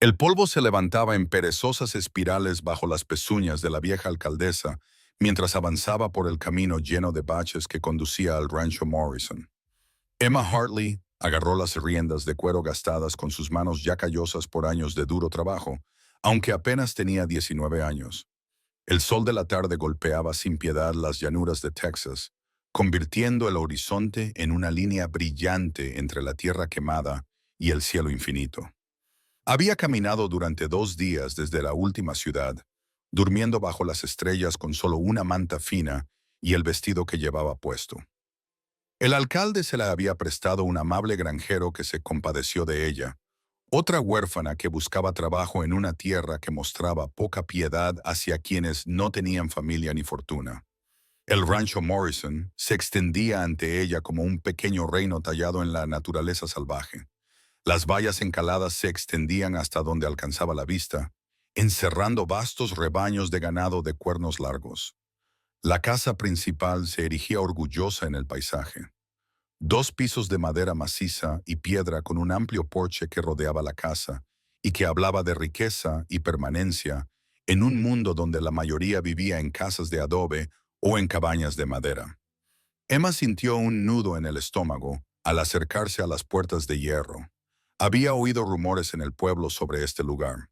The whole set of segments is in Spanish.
El polvo se levantaba en perezosas espirales bajo las pezuñas de la vieja alcaldesa mientras avanzaba por el camino lleno de baches que conducía al rancho Morrison. Emma Hartley agarró las riendas de cuero gastadas con sus manos ya callosas por años de duro trabajo, aunque apenas tenía 19 años. El sol de la tarde golpeaba sin piedad las llanuras de Texas, convirtiendo el horizonte en una línea brillante entre la tierra quemada y el cielo infinito. Había caminado durante 2 días desde la última ciudad, durmiendo bajo las estrellas con solo una manta fina y el vestido que llevaba puesto. El alcalde se la había prestado un amable granjero que se compadeció de ella, otra huérfana que buscaba trabajo en una tierra que mostraba poca piedad hacia quienes no tenían familia ni fortuna. El rancho Morrison se extendía ante ella como un pequeño reino tallado en la naturaleza salvaje. Las vallas encaladas se extendían hasta donde alcanzaba la vista, encerrando vastos rebaños de ganado de cuernos largos. La casa principal se erigía orgullosa en el paisaje. 2 pisos de madera maciza y piedra con un amplio porche que rodeaba la casa y que hablaba de riqueza y permanencia en un mundo donde la mayoría vivía en casas de adobe o en cabañas de madera. Emma sintió un nudo en el estómago al acercarse a las puertas de hierro. Había oído rumores en el pueblo sobre este lugar.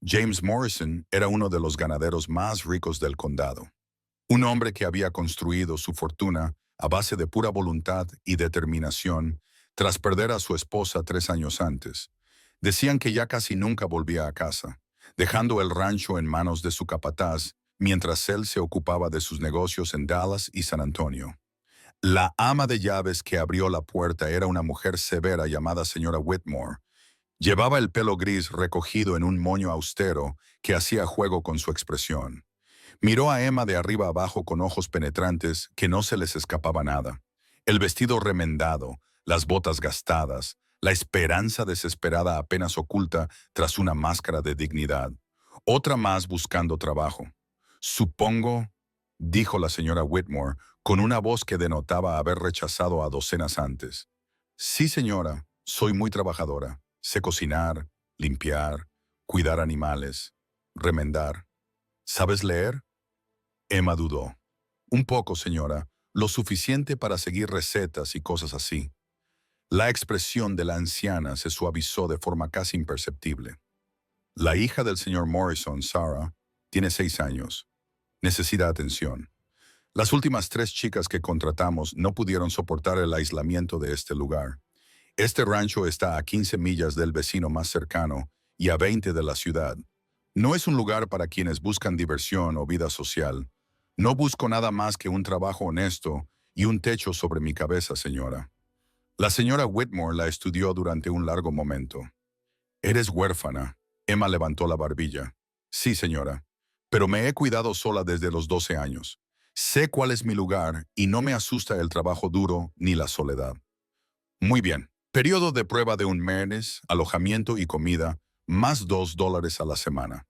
James Morrison era uno de los ganaderos más ricos del condado. Un hombre que había construido su fortuna a base de pura voluntad y determinación tras perder a su esposa 3 años antes. Decían que ya casi nunca volvía a casa, dejando el rancho en manos de su capataz mientras él se ocupaba de sus negocios en Dallas y San Antonio. La ama de llaves que abrió la puerta era una mujer severa llamada señora Whitmore. Llevaba el pelo gris recogido en un moño austero que hacía juego con su expresión. Miró a Emma de arriba abajo con ojos penetrantes que no se les escapaba nada. El vestido remendado, las botas gastadas, la esperanza desesperada apenas oculta tras una máscara de dignidad. Otra más buscando trabajo. Supongo, dijo la señora Whitmore, con una voz que denotaba haber rechazado a docenas antes. Sí, señora, soy muy trabajadora. Sé cocinar, limpiar, cuidar animales, remendar. ¿Sabes leer? Emma dudó. Un poco, señora, lo suficiente para seguir recetas y cosas así. La expresión de la anciana se suavizó de forma casi imperceptible. La hija del señor Morrison, Sarah, tiene 6 años. Necesita atención. Las últimas 3 chicas que contratamos no pudieron soportar el aislamiento de este lugar. Este rancho está a 15 millas del vecino más cercano y a 20 de la ciudad. No es un lugar para quienes buscan diversión o vida social. No busco nada más que un trabajo honesto y un techo sobre mi cabeza, señora. La señora Whitmore la estudió durante un largo momento. ¿Eres huérfana? Emma levantó la barbilla. Sí, señora, pero me he cuidado sola desde los 12 años. Sé cuál es mi lugar y no me asusta el trabajo duro ni la soledad. Muy bien. Periodo de prueba de un mes, alojamiento y comida, más $2 a la semana.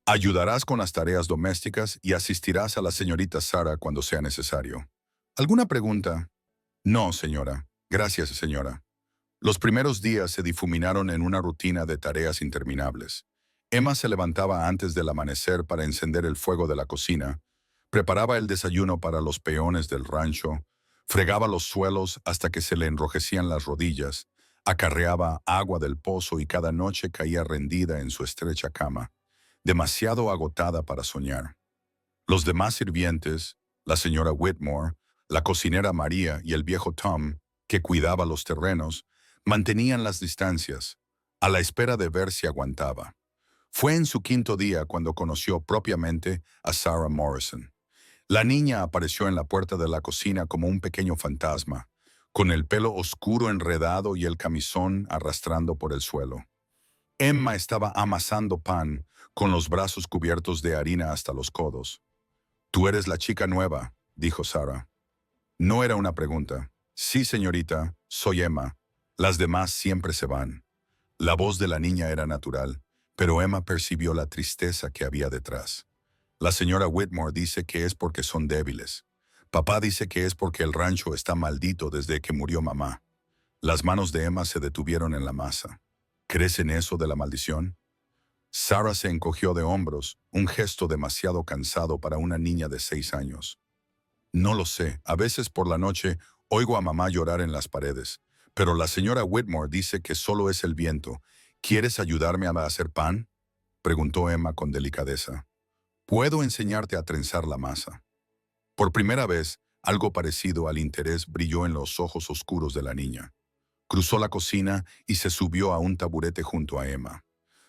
Ayudarás con las tareas domésticas y asistirás a la señorita Sara cuando sea necesario. ¿Alguna pregunta? No, señora. Gracias, señora. Los primeros días se difuminaron en una rutina de tareas interminables. Emma se levantaba antes del amanecer para encender el fuego de la cocina, preparaba el desayuno para los peones del rancho, fregaba los suelos hasta que se le enrojecían las rodillas, acarreaba agua del pozo y cada noche caía rendida en su estrecha cama, demasiado agotada para soñar. Los demás sirvientes, la señora Whitmore, la cocinera María y el viejo Tom, que cuidaba los terrenos, mantenían las distancias, a la espera de ver si aguantaba. Fue en su 5.º día cuando conoció propiamente a Sarah Morrison. La niña apareció en la puerta de la cocina como un pequeño fantasma, con el pelo oscuro enredado y el camisón arrastrando por el suelo. Emma estaba amasando pan, con los brazos cubiertos de harina hasta los codos. «Tú eres la chica nueva», dijo Sarah. No era una pregunta. «Sí, señorita, soy Emma. Las demás siempre se van». La voz de la niña era natural, pero Emma percibió la tristeza que había detrás. La señora Whitmore dice que es porque son débiles. Papá dice que es porque el rancho está maldito desde que murió mamá. Las manos de Emma se detuvieron en la masa. ¿Crees en eso de la maldición? Sarah se encogió de hombros, un gesto demasiado cansado para una niña de 6 años. No lo sé, a veces por la noche oigo a mamá llorar en las paredes, pero la señora Whitmore dice que solo es el viento. ¿Quieres ayudarme a hacer pan?, preguntó Emma con delicadeza. Puedo enseñarte a trenzar la masa. Por primera vez, algo parecido al interés brilló en los ojos oscuros de la niña. Cruzó la cocina y se subió a un taburete junto a Emma.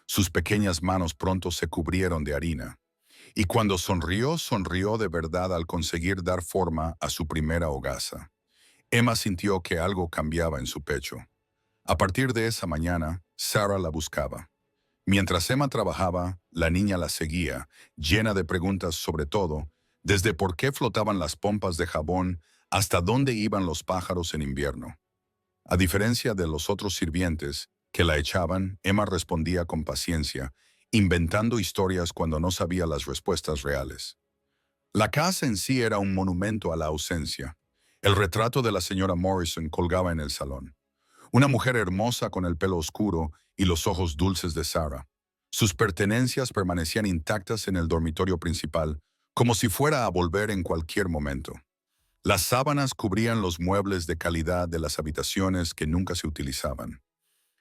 Sus pequeñas manos pronto se cubrieron de harina. Y cuando sonrió, sonrió de verdad al conseguir dar forma a su primera hogaza. Emma sintió que algo cambiaba en su pecho. A partir de esa mañana, Sarah la buscaba. Mientras Emma trabajaba, la niña la seguía, llena de preguntas sobre todo, desde por qué flotaban las pompas de jabón hasta dónde iban los pájaros en invierno. A diferencia de los otros sirvientes que la echaban, Emma respondía con paciencia, inventando historias cuando no sabía las respuestas reales. La casa en sí era un monumento a la ausencia. El retrato de la señora Morrison colgaba en el salón. Una mujer hermosa con el pelo oscuro y los ojos dulces de Sarah. Sus pertenencias permanecían intactas en el dormitorio principal, como si fuera a volver en cualquier momento. Las sábanas cubrían los muebles de calidad de las habitaciones que nunca se utilizaban.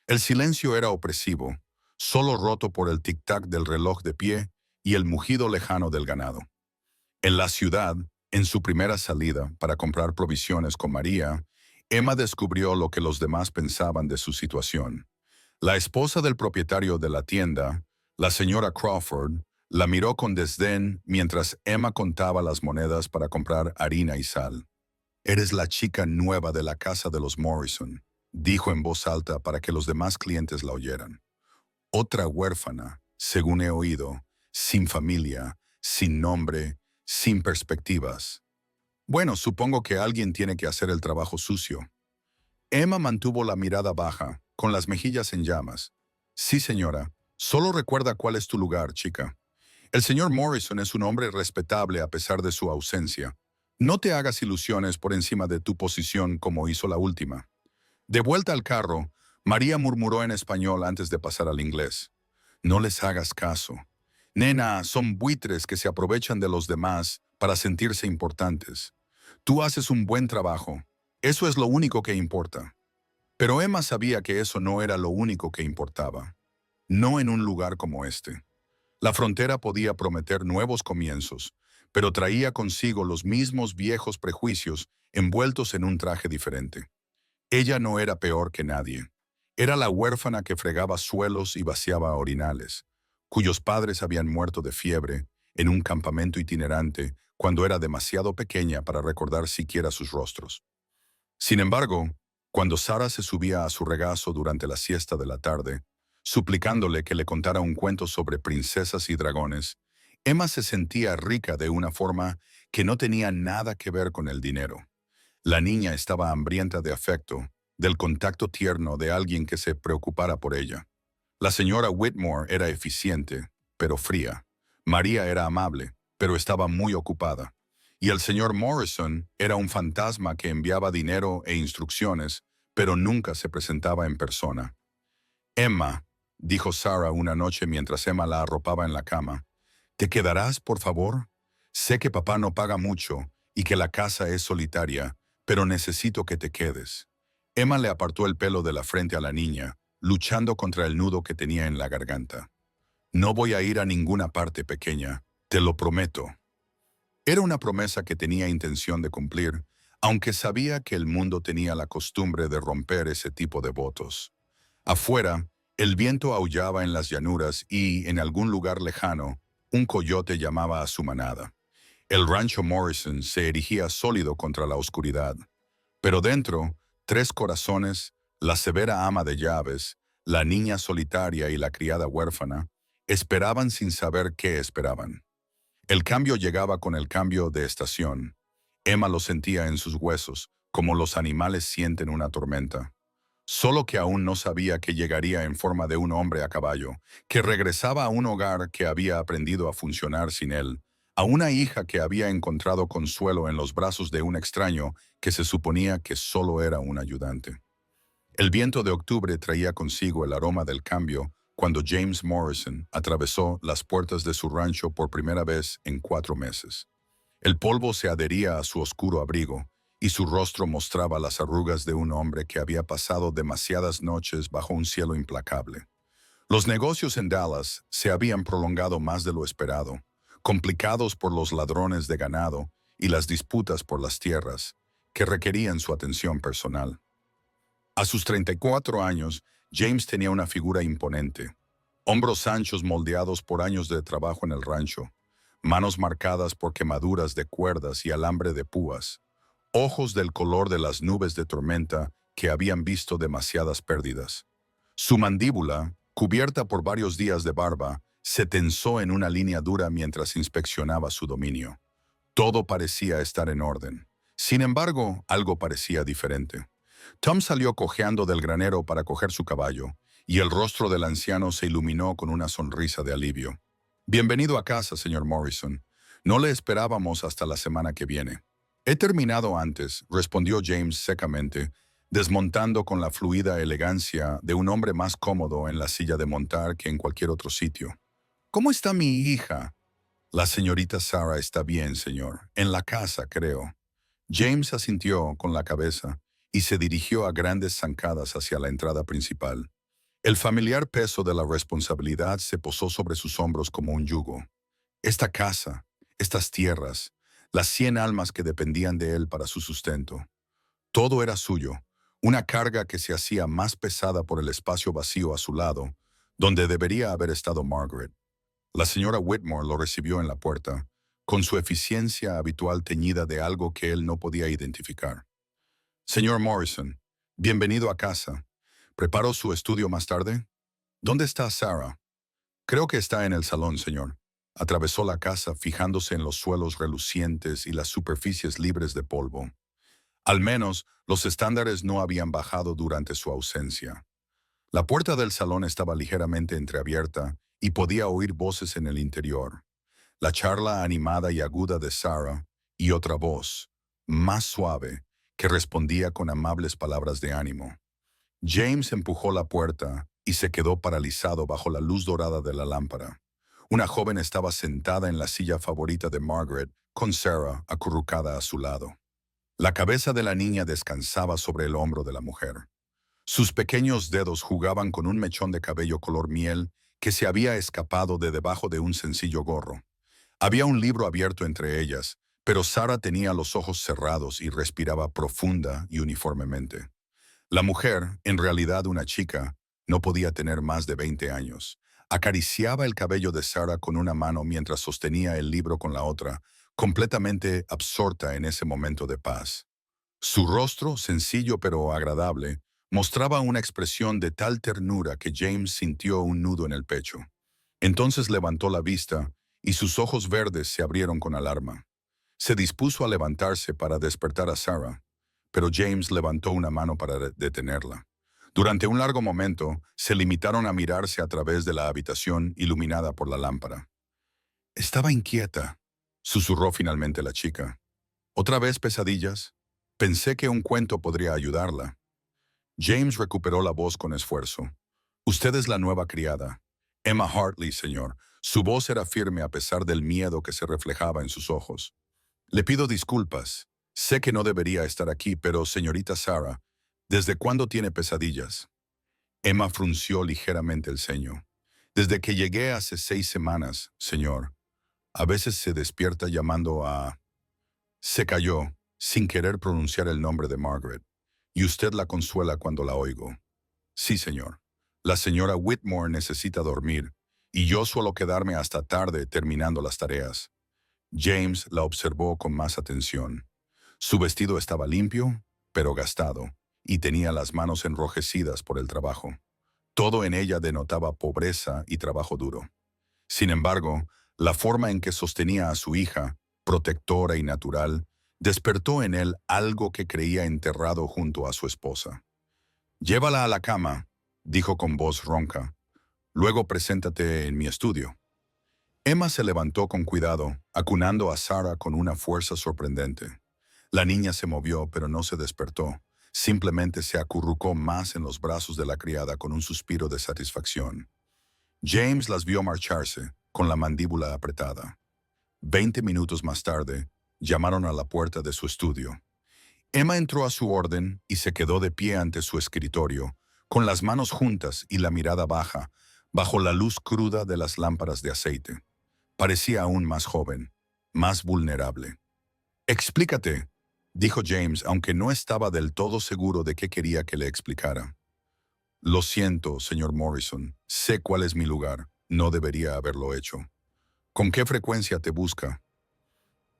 El silencio era opresivo, solo roto por el tic-tac del reloj de pie y el mugido lejano del ganado. En la ciudad, en su primera salida para comprar provisiones con María, Emma descubrió lo que los demás pensaban de su situación. La esposa del propietario de la tienda, la señora Crawford, la miró con desdén mientras Emma contaba las monedas para comprar harina y sal. «Eres la chica nueva de la casa de los Morrison», dijo en voz alta para que los demás clientes la oyeran. «Otra huérfana, según he oído, sin familia, sin nombre, sin perspectivas. Bueno, supongo que alguien tiene que hacer el trabajo sucio». Emma mantuvo la mirada baja, con las mejillas en llamas. «Sí, señora. Solo recuerda cuál es tu lugar, chica. El señor Morrison es un hombre respetable a pesar de su ausencia. No te hagas ilusiones por encima de tu posición como hizo la última». De vuelta al carro, María murmuró en español antes de pasar al inglés. «No les hagas caso. Nena, son buitres que se aprovechan de los demás para sentirse importantes. Tú haces un buen trabajo. Eso es lo único que importa». Pero Emma sabía que eso no era lo único que importaba. No en un lugar como este. La frontera podía prometer nuevos comienzos, pero traía consigo los mismos viejos prejuicios envueltos en un traje diferente. Ella no era peor que nadie. Era la huérfana que fregaba suelos y vaciaba orinales, cuyos padres habían muerto de fiebre en un campamento itinerante cuando era demasiado pequeña para recordar siquiera sus rostros. Sin embargo, cuando Sarah se subía a su regazo durante la siesta de la tarde, suplicándole que le contara un cuento sobre princesas y dragones, Emma se sentía rica de una forma que no tenía nada que ver con el dinero. La niña estaba hambrienta de afecto, del contacto tierno de alguien que se preocupara por ella. La señora Whitmore era eficiente, pero fría. María era amable, pero estaba muy ocupada. Y el señor Morrison era un fantasma que enviaba dinero e instrucciones, pero nunca se presentaba en persona. «Emma», dijo Sarah una noche mientras Emma la arropaba en la cama, «¿te quedarás, por favor? Sé que papá no paga mucho y que la casa es solitaria, pero necesito que te quedes». Emma le apartó el pelo de la frente a la niña, luchando contra el nudo que tenía en la garganta. «No voy a ir a ninguna parte, pequeña, te lo prometo». Era una promesa que tenía intención de cumplir, aunque sabía que el mundo tenía la costumbre de romper ese tipo de votos. Afuera, el viento aullaba en las llanuras y, en algún lugar lejano, un coyote llamaba a su manada. El rancho Morrison se erigía sólido contra la oscuridad. Pero dentro, tres corazones, la severa ama de llaves, la niña solitaria y la criada huérfana, esperaban sin saber qué esperaban. El cambio llegaba con el cambio de estación. Emma lo sentía en sus huesos, como los animales sienten una tormenta. Solo que aún no sabía que llegaría en forma de un hombre a caballo, que regresaba a un hogar que había aprendido a funcionar sin él, a una hija que había encontrado consuelo en los brazos de un extraño que se suponía que solo era un ayudante. El viento de octubre traía consigo el aroma del cambio, cuando James Morrison atravesó las puertas de su rancho por primera vez en 4 meses. El polvo se adhería a su oscuro abrigo y su rostro mostraba las arrugas de un hombre que había pasado demasiadas noches bajo un cielo implacable. Los negocios en Dallas se habían prolongado más de lo esperado, complicados por los ladrones de ganado y las disputas por las tierras, que requerían su atención personal. A sus 34 años, James tenía una figura imponente, hombros anchos moldeados por años de trabajo en el rancho, manos marcadas por quemaduras de cuerdas y alambre de púas, ojos del color de las nubes de tormenta que habían visto demasiadas pérdidas. Su mandíbula, cubierta por varios días de barba, se tensó en una línea dura mientras inspeccionaba su dominio. Todo parecía estar en orden. Sin embargo, algo parecía diferente. Tom salió cojeando del granero para coger su caballo, y el rostro del anciano se iluminó con una sonrisa de alivio. «Bienvenido a casa, señor Morrison. No le esperábamos hasta la semana que viene». «He terminado antes», respondió James secamente, desmontando con la fluida elegancia de un hombre más cómodo en la silla de montar que en cualquier otro sitio. «¿Cómo está mi hija?» «La señorita Sarah está bien, señor. En la casa, creo». James asintió con la cabeza y se dirigió a grandes zancadas hacia la entrada principal. El familiar peso de la responsabilidad se posó sobre sus hombros como un yugo. Esta casa, estas tierras, las 100 almas que dependían de él para su sustento. Todo era suyo, una carga que se hacía más pesada por el espacio vacío a su lado, donde debería haber estado Margaret. La señora Whitmore lo recibió en la puerta, con su eficiencia habitual teñida de algo que él no podía identificar. «Señor Morrison, bienvenido a casa. ¿Preparó su estudio más tarde?» «¿Dónde está Sarah?» «Creo que está en el salón, señor». Atravesó la casa fijándose en los suelos relucientes y las superficies libres de polvo. Al menos, los estándares no habían bajado durante su ausencia. La puerta del salón estaba ligeramente entreabierta y podía oír voces en el interior. La charla animada y aguda de Sarah y otra voz, más suave, que respondía con amables palabras de ánimo. James empujó la puerta y se quedó paralizado bajo la luz dorada de la lámpara. Una joven estaba sentada en la silla favorita de Margaret, con Sarah acurrucada a su lado. La cabeza de la niña descansaba sobre el hombro de la mujer. Sus pequeños dedos jugaban con un mechón de cabello color miel que se había escapado de debajo de un sencillo gorro. Había un libro abierto entre ellas, pero Sarah tenía los ojos cerrados y respiraba profunda y uniformemente. La mujer, en realidad una chica, no podía tener más de 20 años. Acariciaba el cabello de Sarah con una mano mientras sostenía el libro con la otra, completamente absorta en ese momento de paz. Su rostro, sencillo pero agradable, mostraba una expresión de tal ternura que James sintió un nudo en el pecho. Entonces levantó la vista y sus ojos verdes se abrieron con alarma. Se dispuso a levantarse para despertar a Sarah, pero James levantó una mano para detenerla. Durante un largo momento, se limitaron a mirarse a través de la habitación iluminada por la lámpara. «Estaba inquieta», susurró finalmente la chica. «¿Otra vez pesadillas? Pensé que un cuento podría ayudarla». James recuperó la voz con esfuerzo. «Usted es la nueva criada. Emma Hartley, señor». Su voz era firme a pesar del miedo que se reflejaba en sus ojos. «Le pido disculpas. Sé que no debería estar aquí, pero, señorita Sarah, ¿desde cuándo tiene pesadillas?» Emma frunció ligeramente el ceño. «Desde que llegué hace 6 semanas, señor. A veces se despierta llamando a...» Se calló, sin querer pronunciar el nombre de Margaret. «Y usted la consuela cuando la oigo». «Sí, señor. La señora Whitmore necesita dormir, y yo suelo quedarme hasta tarde terminando las tareas». James la observó con más atención. Su vestido estaba limpio, pero gastado, y tenía las manos enrojecidas por el trabajo. Todo en ella denotaba pobreza y trabajo duro. Sin embargo, la forma en que sostenía a su hija, protectora y natural, despertó en él algo que creía enterrado junto a su esposa. «Llévala a la cama», dijo con voz ronca. «Luego preséntate en mi estudio». Emma se levantó con cuidado, acunando a Sarah con una fuerza sorprendente. La niña se movió, pero no se despertó. Simplemente se acurrucó más en los brazos de la criada con un suspiro de satisfacción. James las vio marcharse, con la mandíbula apretada. 20 minutos más tarde, llamaron a la puerta de su estudio. Emma entró a su orden y se quedó de pie ante su escritorio, con las manos juntas y la mirada baja, bajo la luz cruda de las lámparas de aceite. Parecía aún más joven, más vulnerable. «Explícate», dijo James, aunque no estaba del todo seguro de qué quería que le explicara. «Lo siento, señor Morrison. Sé cuál es mi lugar. No debería haberlo hecho». «¿Con qué frecuencia te busca?»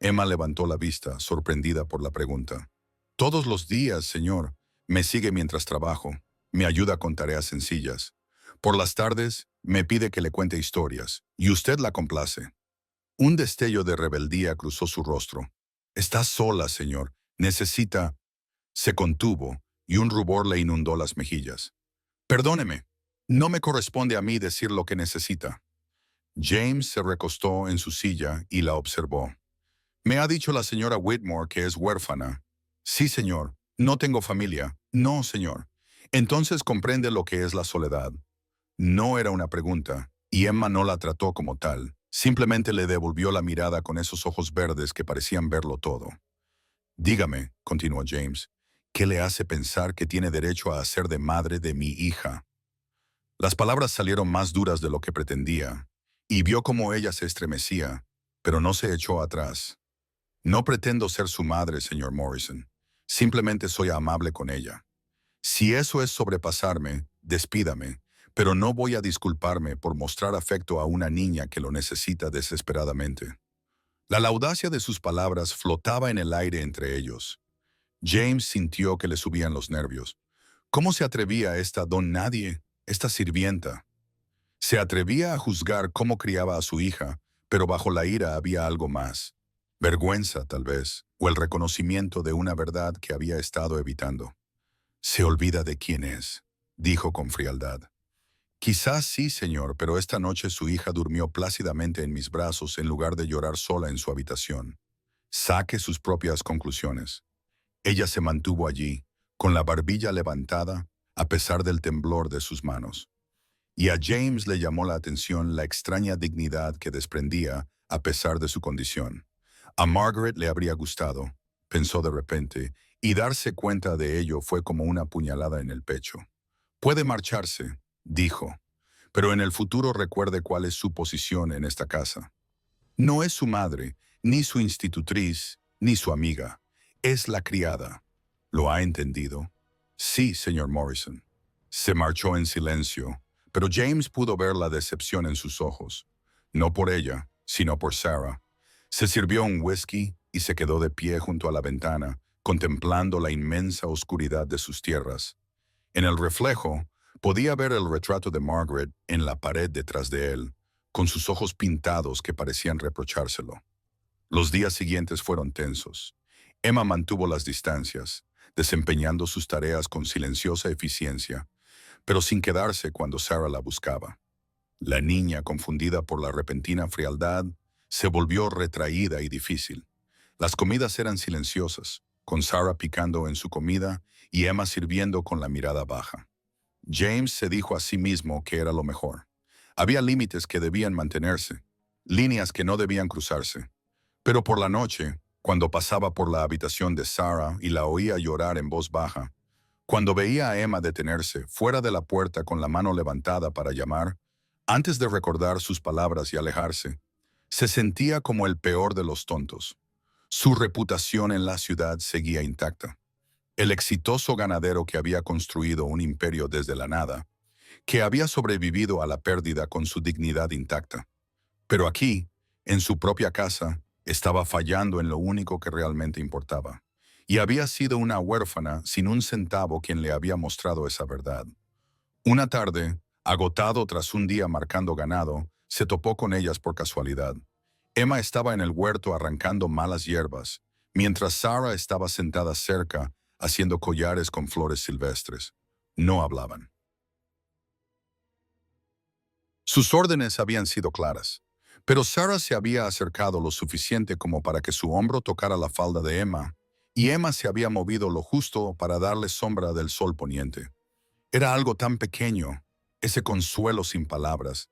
Emma levantó la vista, sorprendida por la pregunta. «Todos los días, señor. Me sigue mientras trabajo. Me ayuda con tareas sencillas. Por las tardes, me pide que le cuente historias, y usted la complace». Un destello de rebeldía cruzó su rostro. «Está sola, señor. Necesita...» Se contuvo, y un rubor le inundó las mejillas. «Perdóneme. No me corresponde a mí decir lo que necesita». James se recostó en su silla y la observó. «Me ha dicho la señora Whitmore que es huérfana». «Sí, señor. No tengo familia». «No, señor». «Entonces comprende lo que es la soledad». No era una pregunta, y Emma no la trató como tal. Simplemente le devolvió la mirada con esos ojos verdes que parecían verlo todo. «Dígame», continuó James, «¿qué le hace pensar que tiene derecho a hacer de madre de mi hija?» Las palabras salieron más duras de lo que pretendía, y vio cómo ella se estremecía, pero no se echó atrás. «No pretendo ser su madre, señor Morrison. Simplemente soy amable con ella. Si eso es sobrepasarme, despídame, pero no voy a disculparme por mostrar afecto a una niña que lo necesita desesperadamente». La audacia de sus palabras flotaba en el aire entre ellos. James sintió que le subían los nervios. ¿Cómo se atrevía esta don nadie, esta sirvienta? Se atrevía a juzgar cómo criaba a su hija, pero bajo la ira había algo más. Vergüenza, tal vez, o el reconocimiento de una verdad que había estado evitando. «Se olvida de quién es», dijo con frialdad. «Quizás sí, señor, pero esta noche su hija durmió plácidamente en mis brazos en lugar de llorar sola en su habitación. Saque sus propias conclusiones». Ella se mantuvo allí, con la barbilla levantada, a pesar del temblor de sus manos. Y a James le llamó la atención la extraña dignidad que desprendía a pesar de su condición. A Margaret le habría gustado, pensó de repente, y darse cuenta de ello fue como una puñalada en el pecho. «Puede marcharse», dijo, «pero en el futuro recuerde cuál es su posición en esta casa. No es su madre, ni su institutriz, ni su amiga. Es la criada. ¿Lo ha entendido?» «Sí, señor Morrison». Se marchó en silencio, pero James pudo ver la decepción en sus ojos. No por ella, sino por Sarah. Se sirvió un whisky y se quedó de pie junto a la ventana, contemplando la inmensa oscuridad de sus tierras. En el reflejo, podía ver el retrato de Margaret en la pared detrás de él, con sus ojos pintados que parecían reprochárselo. Los días siguientes fueron tensos. Emma mantuvo las distancias, desempeñando sus tareas con silenciosa eficiencia, pero sin quedarse cuando Sarah la buscaba. La niña, confundida por la repentina frialdad, se volvió retraída y difícil. Las comidas eran silenciosas, con Sarah picando en su comida y Emma sirviendo con la mirada baja. James se dijo a sí mismo que era lo mejor. Había límites que debían mantenerse, líneas que no debían cruzarse. Pero por la noche, cuando pasaba por la habitación de Sarah y la oía llorar en voz baja, cuando veía a Emma detenerse fuera de la puerta con la mano levantada para llamar, antes de recordar sus palabras y alejarse, se sentía como el peor de los tontos. Su reputación en la ciudad seguía intacta. El exitoso ganadero que había construido un imperio desde la nada, que había sobrevivido a la pérdida con su dignidad intacta. Pero aquí, en su propia casa, estaba fallando en lo único que realmente importaba. Y había sido una huérfana sin un centavo quien le había mostrado esa verdad. Una tarde, agotado tras un día marcando ganado, se topó con ellas por casualidad. Emma estaba en el huerto arrancando malas hierbas, mientras Sarah estaba sentada cerca, haciendo collares con flores silvestres. No hablaban. Sus órdenes habían sido claras, pero Sarah se había acercado lo suficiente como para que su hombro tocara la falda de Emma, y Emma se había movido lo justo para darle sombra del sol poniente. Era algo tan pequeño, ese consuelo sin palabras,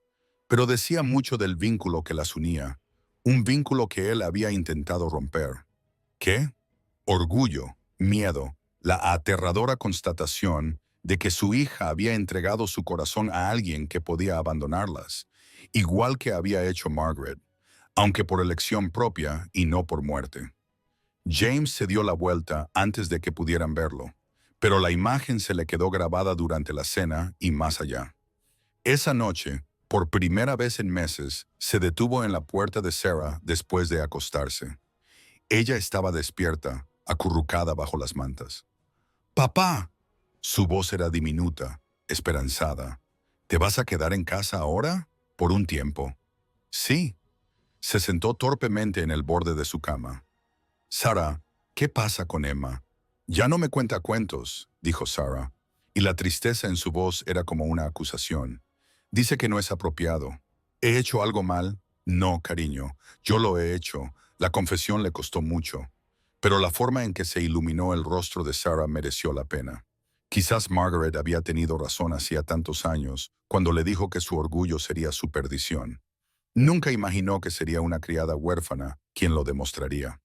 pero decía mucho del vínculo que las unía, un vínculo que él había intentado romper. ¿Qué? Orgullo, miedo, la aterradora constatación de que su hija había entregado su corazón a alguien que podía abandonarlas, igual que había hecho Margaret, aunque por elección propia y no por muerte. James se dio la vuelta antes de que pudieran verlo, pero la imagen se le quedó grabada durante la cena y más allá. Esa noche, por primera vez en meses, se detuvo en la puerta de Sarah después de acostarse. Ella estaba despierta, acurrucada bajo las mantas. ¡Papá! Su voz era diminuta, esperanzada. ¿Te vas a quedar en casa ahora? Por un tiempo. Sí. Se sentó torpemente en el borde de su cama. Sarah, ¿qué pasa con Emma? Ya no me cuenta cuentos, dijo Sarah, y la tristeza en su voz era como una acusación. Dice que no es apropiado. ¿He hecho algo mal? No, cariño, yo lo he hecho. La confesión le costó mucho. Pero la forma en que se iluminó el rostro de Sarah mereció la pena. Quizás Margaret había tenido razón hacía tantos años, cuando le dijo que su orgullo sería su perdición. Nunca imaginó que sería una criada huérfana quien lo demostraría.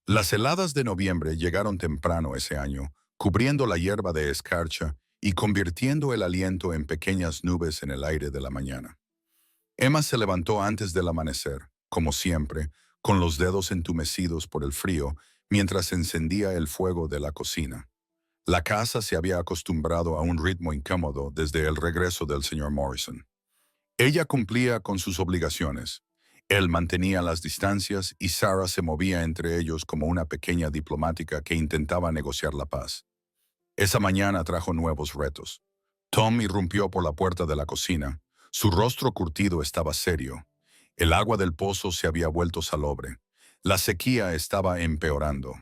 Las heladas de noviembre llegaron temprano ese año, cubriendo la hierba de escarcha y convirtiendo el aliento en pequeñas nubes en el aire de la mañana. Emma se levantó antes del amanecer, como siempre, con los dedos entumecidos por el frío, mientras encendía el fuego de la cocina. La casa se había acostumbrado a un ritmo incómodo desde el regreso del señor Morrison. Ella cumplía con sus obligaciones. Él mantenía las distancias y Sarah se movía entre ellos como una pequeña diplomática que intentaba negociar la paz. Esa mañana trajo nuevos retos. Tom irrumpió por la puerta de la cocina. Su rostro curtido estaba serio. El agua del pozo se había vuelto salobre. La sequía estaba empeorando.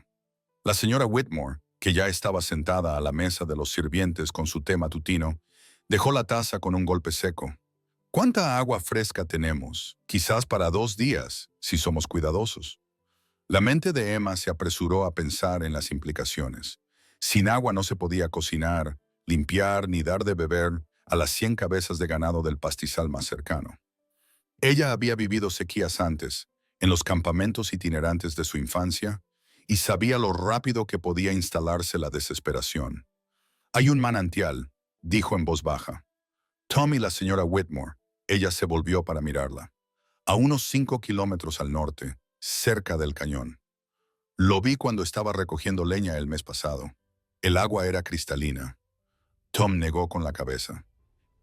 La señora Whitmore, que ya estaba sentada a la mesa de los sirvientes con su té matutino, dejó la taza con un golpe seco. ¿Cuánta agua fresca tenemos? Quizás para 2 días, si somos cuidadosos. La mente de Emma se apresuró a pensar en las implicaciones. Sin agua no se podía cocinar, limpiar ni dar de beber a las 100 cabezas de ganado del pastizal más cercano. Ella había vivido sequías antes, en los campamentos itinerantes de su infancia, y sabía lo rápido que podía instalarse la desesperación. Hay un manantial, dijo en voz baja. Tom y la señora Whitmore. Ella se volvió para mirarla. A unos 5 kilómetros al norte, cerca del cañón. Lo vi cuando estaba recogiendo leña el mes pasado. El agua era cristalina. Tom negó con la cabeza.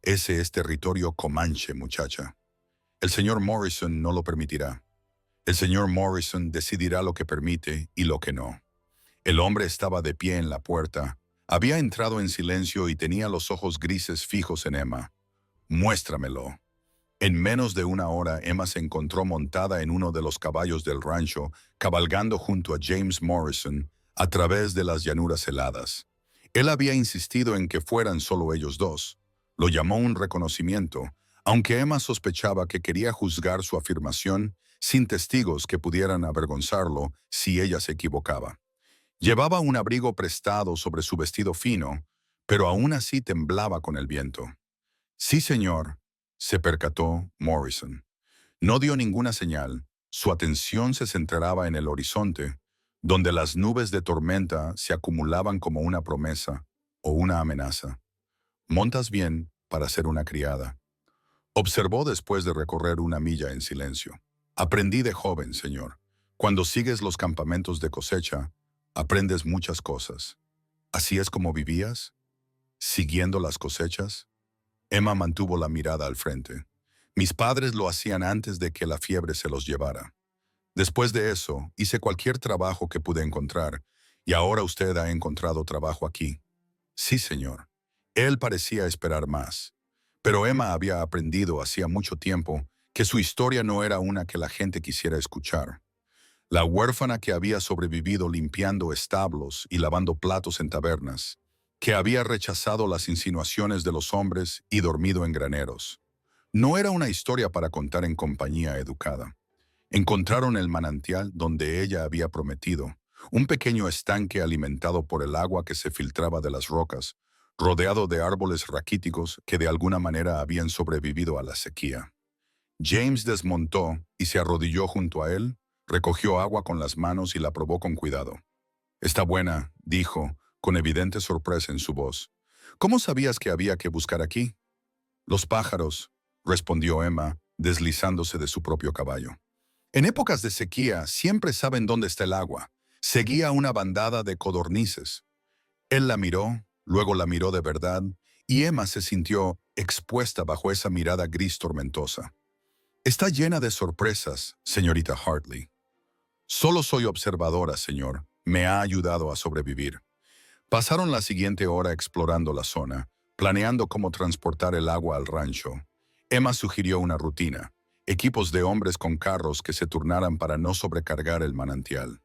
Ese es territorio comanche, muchacha. El señor Morrison no lo permitirá. El señor Morrison decidirá lo que permite y lo que no. El hombre estaba de pie en la puerta. Había entrado en silencio y tenía los ojos grises fijos en Emma. Muéstramelo. En menos de una hora, Emma se encontró montada en uno de los caballos del rancho, cabalgando junto a James Morrison a través de las llanuras heladas. Él había insistido en que fueran solo ellos dos. Lo llamó un reconocimiento, aunque Emma sospechaba que quería juzgar su afirmación sin testigos que pudieran avergonzarlo si ella se equivocaba. Llevaba un abrigo prestado sobre su vestido fino, pero aún así temblaba con el viento. Sí, señor, se percató Morrison. No dio ninguna señal. Su atención se centraba en el horizonte, donde las nubes de tormenta se acumulaban como una promesa o una amenaza. «Montas bien para ser una criada», observó después de recorrer una milla en silencio. «Aprendí de joven, señor. Cuando sigues los campamentos de cosecha, aprendes muchas cosas. ¿Así es como vivías? ¿Siguiendo las cosechas?» Emma mantuvo la mirada al frente. «Mis padres lo hacían antes de que la fiebre se los llevara. Después de eso, hice cualquier trabajo que pude encontrar, y ahora usted ha encontrado trabajo aquí». «Sí, señor». Él parecía esperar más. Pero Emma había aprendido hacía mucho tiempo que su historia no era una que la gente quisiera escuchar. La huérfana que había sobrevivido limpiando establos y lavando platos en tabernas, que había rechazado las insinuaciones de los hombres y dormido en graneros. No era una historia para contar en compañía educada. Encontraron el manantial donde ella había prometido, un pequeño estanque alimentado por el agua que se filtraba de las rocas, rodeado de árboles raquíticos que de alguna manera habían sobrevivido a la sequía. James desmontó y se arrodilló junto a él, recogió agua con las manos y la probó con cuidado. «Está buena», dijo, con evidente sorpresa en su voz. «¿Cómo sabías que había que buscar aquí?» «Los pájaros», respondió Emma, deslizándose de su propio caballo. «En épocas de sequía siempre saben dónde está el agua». Seguía una bandada de codornices. Él la miró, luego la miró de verdad, y Emma se sintió expuesta bajo esa mirada gris tormentosa. «Está llena de sorpresas, señorita Hartley». «Solo soy observadora, señor. Me ha ayudado a sobrevivir». Pasaron la siguiente hora explorando la zona, planeando cómo transportar el agua al rancho. Emma sugirió una rutina: equipos de hombres con carros que se turnaran para no sobrecargar el manantial.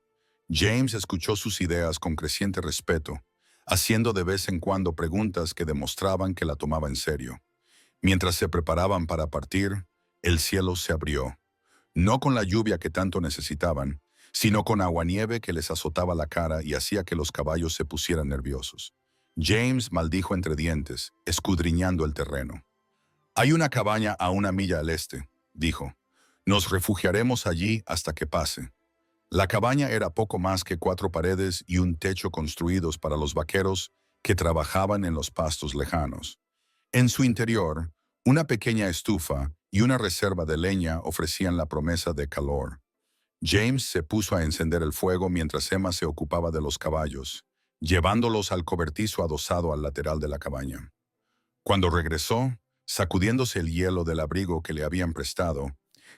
James escuchó sus ideas con creciente respeto, haciendo de vez en cuando preguntas que demostraban que la tomaba en serio. Mientras se preparaban para partir, el cielo se abrió, no con la lluvia que tanto necesitaban, sino con aguanieve que les azotaba la cara y hacía que los caballos se pusieran nerviosos. James maldijo entre dientes, escudriñando el terreno. «Hay una cabaña a 1 milla al este», dijo. «Nos refugiaremos allí hasta que pase». La cabaña era poco más que 4 paredes y un techo construidos para los vaqueros que trabajaban en los pastos lejanos. En su interior, una pequeña estufa y una reserva de leña ofrecían la promesa de calor. James se puso a encender el fuego mientras Emma se ocupaba de los caballos, llevándolos al cobertizo adosado al lateral de la cabaña. Cuando regresó, sacudiéndose el hielo del abrigo que le habían prestado,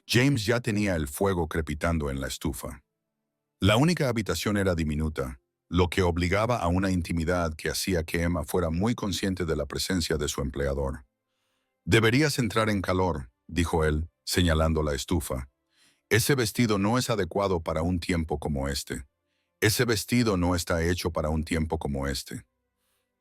James ya tenía el fuego crepitando en la estufa. La única habitación era diminuta, lo que obligaba a una intimidad que hacía que Emma fuera muy consciente de la presencia de su empleador. «Deberías entrar en calor», dijo él, señalando la estufa. «Ese vestido no es adecuado para un tiempo como este. Ese vestido no está hecho para un tiempo como este».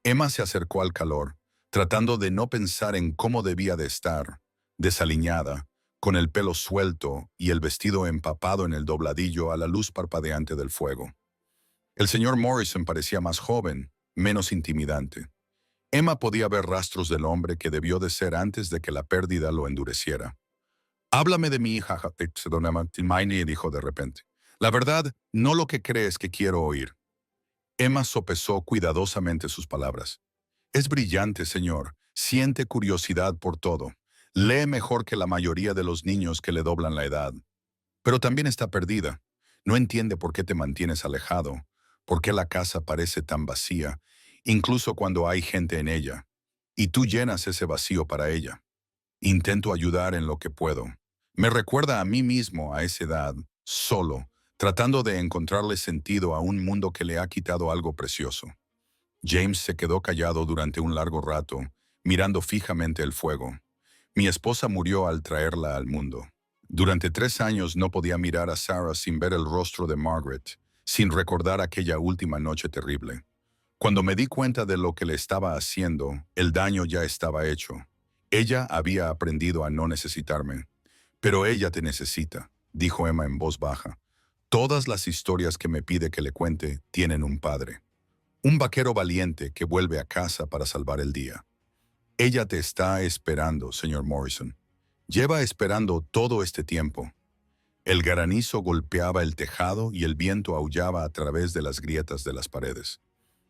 Emma se acercó al calor, tratando de no pensar en cómo debía de estar, desaliñada, con el pelo suelto y el vestido empapado en el dobladillo a la luz parpadeante del fuego. El señor Morrison parecía más joven, menos intimidante. Emma podía ver rastros del hombre que debió de ser antes de que la pérdida lo endureciera. «Háblame de mi hija», Hermione dijo de repente. «La verdad, no lo que crees que quiero oír». Emma sopesó cuidadosamente sus palabras. «Es brillante, señor. Siente curiosidad por todo. Lee mejor que la mayoría de los niños que le doblan la edad. Pero también está perdida. No entiende por qué te mantienes alejado, por qué la casa parece tan vacía, incluso cuando hay gente en ella. Y tú llenas ese vacío para ella. Intento ayudar en lo que puedo. Me recuerda a mí mismo a esa edad, solo, tratando de encontrarle sentido a un mundo que le ha quitado algo precioso». James se quedó callado durante un largo rato, mirando fijamente el fuego. «Mi esposa murió al traerla al mundo. Durante 3 años no podía mirar a Sarah sin ver el rostro de Margaret, sin recordar aquella última noche terrible. Cuando me di cuenta de lo que le estaba haciendo, el daño ya estaba hecho. Ella había aprendido a no necesitarme. Pero ella te necesita», dijo Emma en voz baja. «Todas las historias que me pide que le cuente tienen un padre. Un vaquero valiente que vuelve a casa para salvar el día. Ella te está esperando, señor Morrison. Lleva esperando todo este tiempo». El granizo golpeaba el tejado y el viento aullaba a través de las grietas de las paredes.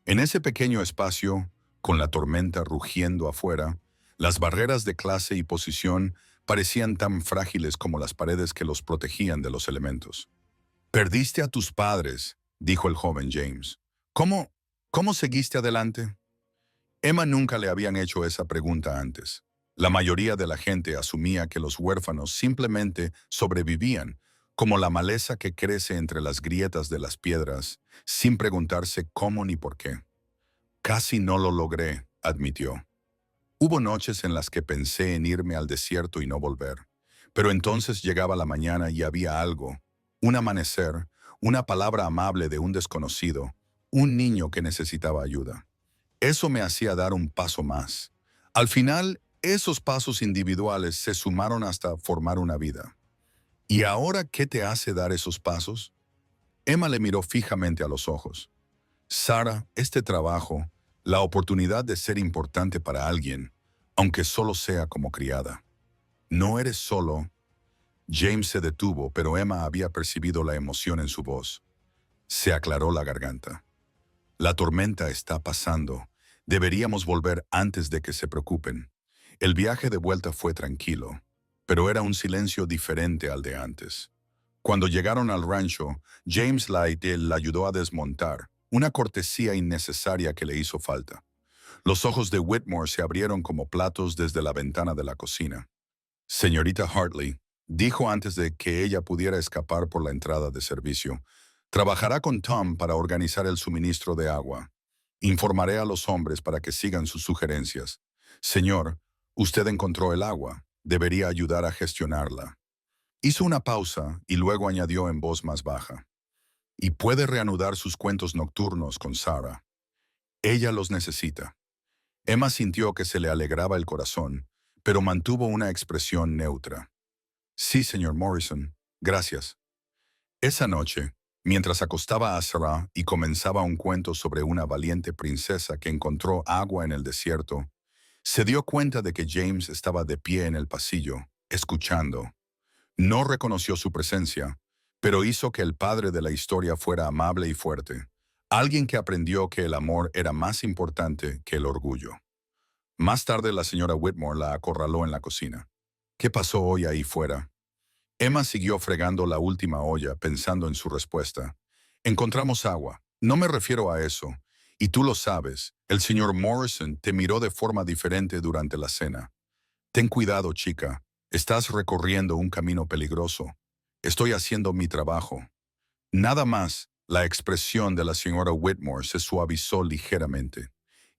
En ese pequeño espacio, con la tormenta rugiendo afuera, las barreras de clase y posición parecían tan frágiles como las paredes que los protegían de los elementos. «Perdiste a tus padres», dijo el joven James. ¿Cómo seguiste adelante?» Emma nunca le habían hecho esa pregunta antes. La mayoría de la gente asumía que los huérfanos simplemente sobrevivían, como la maleza que crece entre las grietas de las piedras, sin preguntarse cómo ni por qué. «Casi no lo logré», admitió. «Hubo noches en las que pensé en irme al desierto y no volver. Pero entonces llegaba la mañana y había algo, un amanecer, una palabra amable de un desconocido, un niño que necesitaba ayuda. Eso me hacía dar un paso más. Al final, esos pasos individuales se sumaron hasta formar una vida». «¿Y ahora qué te hace dar esos pasos?» Emma le miró fijamente a los ojos. «Sarah, este trabajo, la oportunidad de ser importante para alguien, aunque solo sea como criada. No eres solo, James se detuvo, pero Emma había percibido la emoción en su voz. Se aclaró la garganta. La tormenta está pasando. Deberíamos volver antes de que se preocupen. El viaje de vuelta fue tranquilo, pero era un silencio diferente al de antes. Cuando llegaron al rancho, James Lytle la ayudó a desmontar, una cortesía innecesaria que le hizo falta. Los ojos de Whitmore se abrieron como platos desde la ventana de la cocina. Señorita Hartley, dijo antes de que ella pudiera escapar por la entrada de servicio, trabajará con Tom para organizar el suministro de agua. Informaré a los hombres para que sigan sus sugerencias. Señor, usted encontró el agua. Debería ayudar a gestionarla. Hizo una pausa y luego añadió en voz más baja. Y puede reanudar sus cuentos nocturnos con Sarah. Ella los necesita. Emma sintió que se le alegraba el corazón, pero mantuvo una expresión neutra. Sí, señor Morrison, gracias. Esa noche, mientras acostaba a Sarah y comenzaba un cuento sobre una valiente princesa que encontró agua en el desierto, se dio cuenta de que James estaba de pie en el pasillo, escuchando. No reconoció su presencia, pero hizo que el padre de la historia fuera amable y fuerte, alguien que aprendió que el amor era más importante que el orgullo. Más tarde la señora Whitmore la acorraló en la cocina. ¿Qué pasó hoy ahí fuera? Emma siguió fregando la última olla, pensando en su respuesta. Encontramos agua. No me refiero a eso. Y tú lo sabes, el señor Morrison te miró de forma diferente durante la cena. Ten cuidado, chica. Estás recorriendo un camino peligroso. Estoy haciendo mi trabajo. Nada más, la expresión de la señora Whitmore se suavizó ligeramente.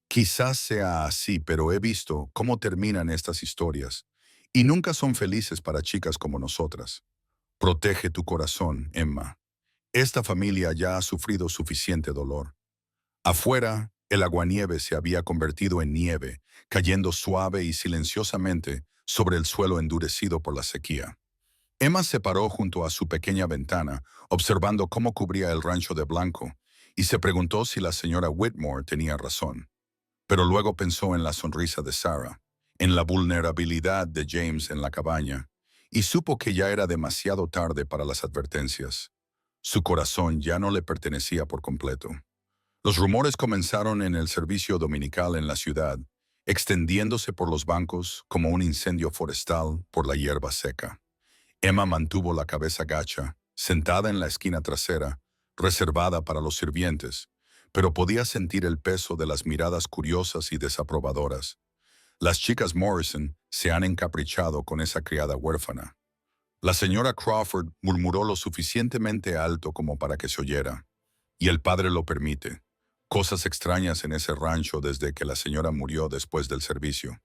Quizás sea así, pero he visto cómo terminan estas historias. Y nunca son felices para chicas como nosotras. Protege tu corazón, Emma. Esta familia ya ha sufrido suficiente dolor. Afuera, el aguanieve se había convertido en nieve, cayendo suave y silenciosamente sobre el suelo endurecido por la sequía. Emma se paró junto a su pequeña ventana, observando cómo cubría el rancho de blanco, y se preguntó si la señora Whitmore tenía razón. Pero luego pensó en la sonrisa de Sarah, en la vulnerabilidad de James en la cabaña, y supo que ya era demasiado tarde para las advertencias. Su corazón ya no le pertenecía por completo. Los rumores comenzaron en el servicio dominical en la ciudad, extendiéndose por los bancos como un incendio forestal por la hierba seca. Emma mantuvo la cabeza gacha, sentada en la esquina trasera, reservada para los sirvientes, pero podía sentir el peso de las miradas curiosas y desaprobadoras. Las chicas Morrison se han encaprichado con esa criada huérfana. La señora Crawford murmuró lo suficientemente alto como para que se oyera, y el padre lo permite. Cosas extrañas en ese rancho desde que la señora murió después del servicio.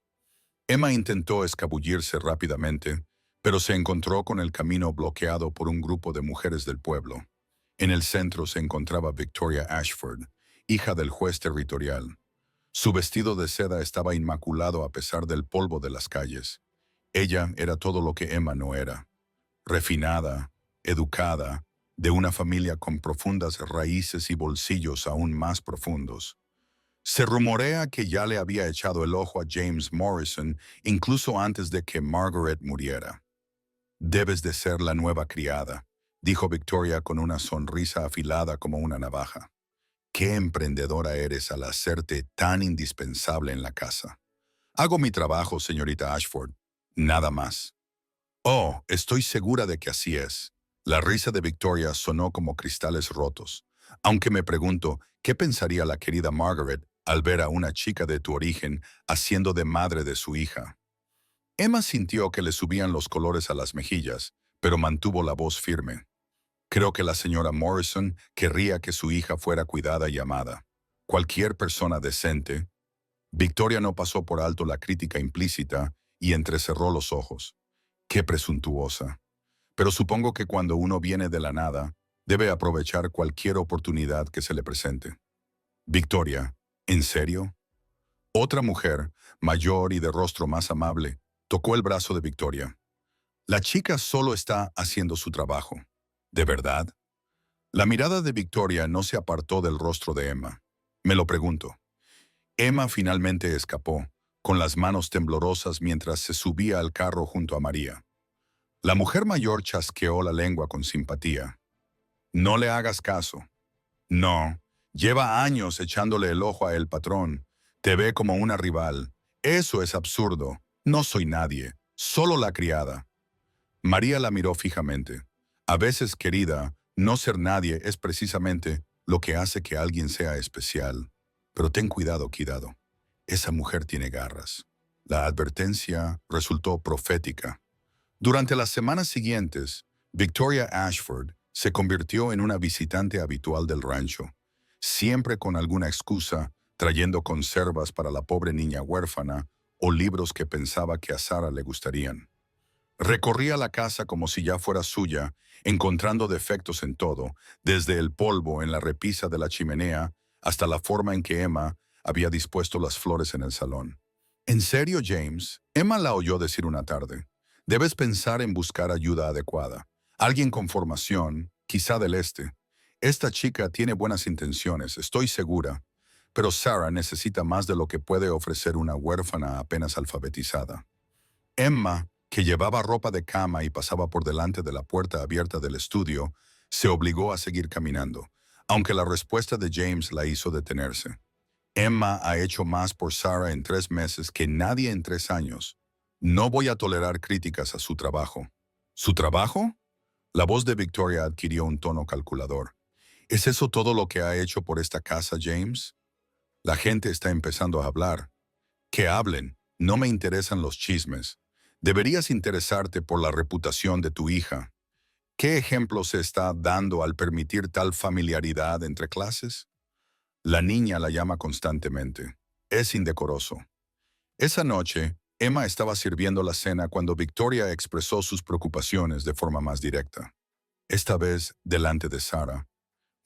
Emma intentó escabullirse rápidamente, pero se encontró con el camino bloqueado por un grupo de mujeres del pueblo. En el centro se encontraba Victoria Ashford, hija del juez territorial. Su vestido de seda estaba inmaculado a pesar del polvo de las calles. Ella era todo lo que Emma no era. Refinada, educada, de una familia con profundas raíces y bolsillos aún más profundos. Se rumorea que ya le había echado el ojo a James Morrison incluso antes de que Margaret muriera. Debes de ser la nueva criada, dijo Victoria con una sonrisa afilada como una navaja. Qué emprendedora eres al hacerte tan indispensable en la casa. Hago mi trabajo, señorita Ashford. Nada más. Oh, estoy segura de que así es. La risa de Victoria sonó como cristales rotos. Aunque me pregunto, ¿qué pensaría la querida Margaret al ver a una chica de tu origen haciendo de madre de su hija? Emma sintió que le subían los colores a las mejillas, pero mantuvo la voz firme. Creo que la señora Morrison querría que su hija fuera cuidada y amada. Cualquier persona decente. Victoria no pasó por alto la crítica implícita y entrecerró los ojos. Qué presuntuosa. Pero supongo que cuando uno viene de la nada, debe aprovechar cualquier oportunidad que se le presente. Victoria, ¿en serio? Otra mujer, mayor y de rostro más amable, tocó el brazo de Victoria. La chica solo está haciendo su trabajo. ¿De verdad? La mirada de Victoria no se apartó del rostro de Emma. Me lo pregunto. Emma finalmente escapó, con las manos temblorosas mientras se subía al carro junto a María. La mujer mayor chasqueó la lengua con simpatía. No le hagas caso. No, lleva años echándole el ojo a el patrón. Te ve como una rival. Eso es absurdo. No soy nadie, solo la criada. María la miró fijamente. A veces, querida, no ser nadie es precisamente lo que hace que alguien sea especial. Pero ten cuidado, cuidado. Esa mujer tiene garras. La advertencia resultó profética. Durante las semanas siguientes, Victoria Ashford se convirtió en una visitante habitual del rancho, siempre con alguna excusa, trayendo conservas para la pobre niña huérfana o libros que pensaba que a Sarah le gustarían. Recorría la casa como si ya fuera suya, encontrando defectos en todo, desde el polvo en la repisa de la chimenea hasta la forma en que Emma había dispuesto las flores en el salón. ¿En serio, James? Emma la oyó decir una tarde. Debes pensar en buscar ayuda adecuada. Alguien con formación, quizá del este. Esta chica tiene buenas intenciones, estoy segura. Pero Sarah necesita más de lo que puede ofrecer una huérfana apenas alfabetizada. Emma, que llevaba ropa de cama y pasaba por delante de la puerta abierta del estudio, se obligó a seguir caminando, aunque la respuesta de James la hizo detenerse. Emma ha hecho más por Sarah en 3 meses que nadie en 3 años. No voy a tolerar críticas a su trabajo. ¿Su trabajo? La voz de Victoria adquirió un tono calculador. ¿Es eso todo lo que ha hecho por esta casa, James? La gente está empezando a hablar. Que hablen. No me interesan los chismes. Deberías interesarte por la reputación de tu hija. ¿Qué ejemplo se está dando al permitir tal familiaridad entre clases? La niña la llama constantemente. Es indecoroso. Esa noche, Emma estaba sirviendo la cena cuando Victoria expresó sus preocupaciones de forma más directa. Esta vez, delante de Sarah.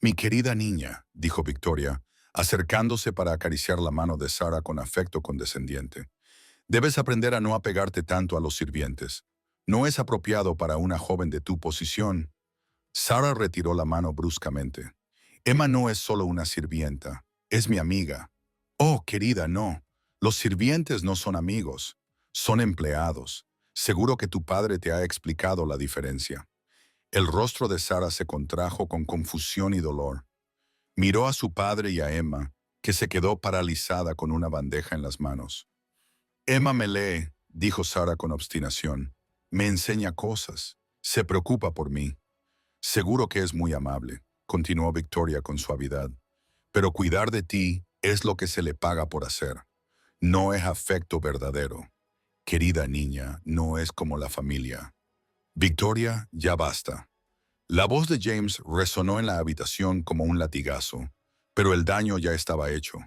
Mi querida niña, dijo Victoria, acercándose para acariciar la mano de Sarah con afecto condescendiente. Debes aprender a no apegarte tanto a los sirvientes. No es apropiado para una joven de tu posición. Sarah retiró la mano bruscamente. Emma no es solo una sirvienta, es mi amiga. Oh, querida, no. Los sirvientes no son amigos, son empleados. Seguro que tu padre te ha explicado la diferencia. El rostro de Sarah se contrajo con confusión y dolor. Miró a su padre y a Emma, que se quedó paralizada con una bandeja en las manos. Emma me lee, dijo Sarah con obstinación. Me enseña cosas. Se preocupa por mí. Seguro que es muy amable, continuó Victoria con suavidad. Pero cuidar de ti es lo que se le paga por hacer. No es afecto verdadero. Querida niña, no es como la familia. Victoria, ya basta. La voz de James resonó en la habitación como un latigazo, pero el daño ya estaba hecho.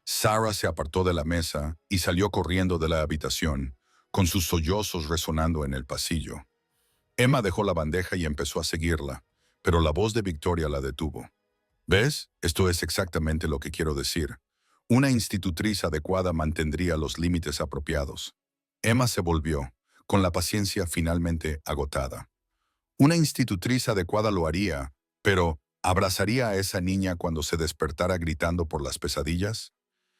Sarah se apartó de la mesa y salió corriendo de la habitación, con sus sollozos resonando en el pasillo. Emma dejó la bandeja y empezó a seguirla, pero la voz de Victoria la detuvo. ¿Ves? Esto es exactamente lo que quiero decir. Una institutriz adecuada mantendría los límites apropiados. Emma se volvió, con la paciencia finalmente agotada. Una institutriz adecuada lo haría, pero ¿abrazaría a esa niña cuando se despertara gritando por las pesadillas?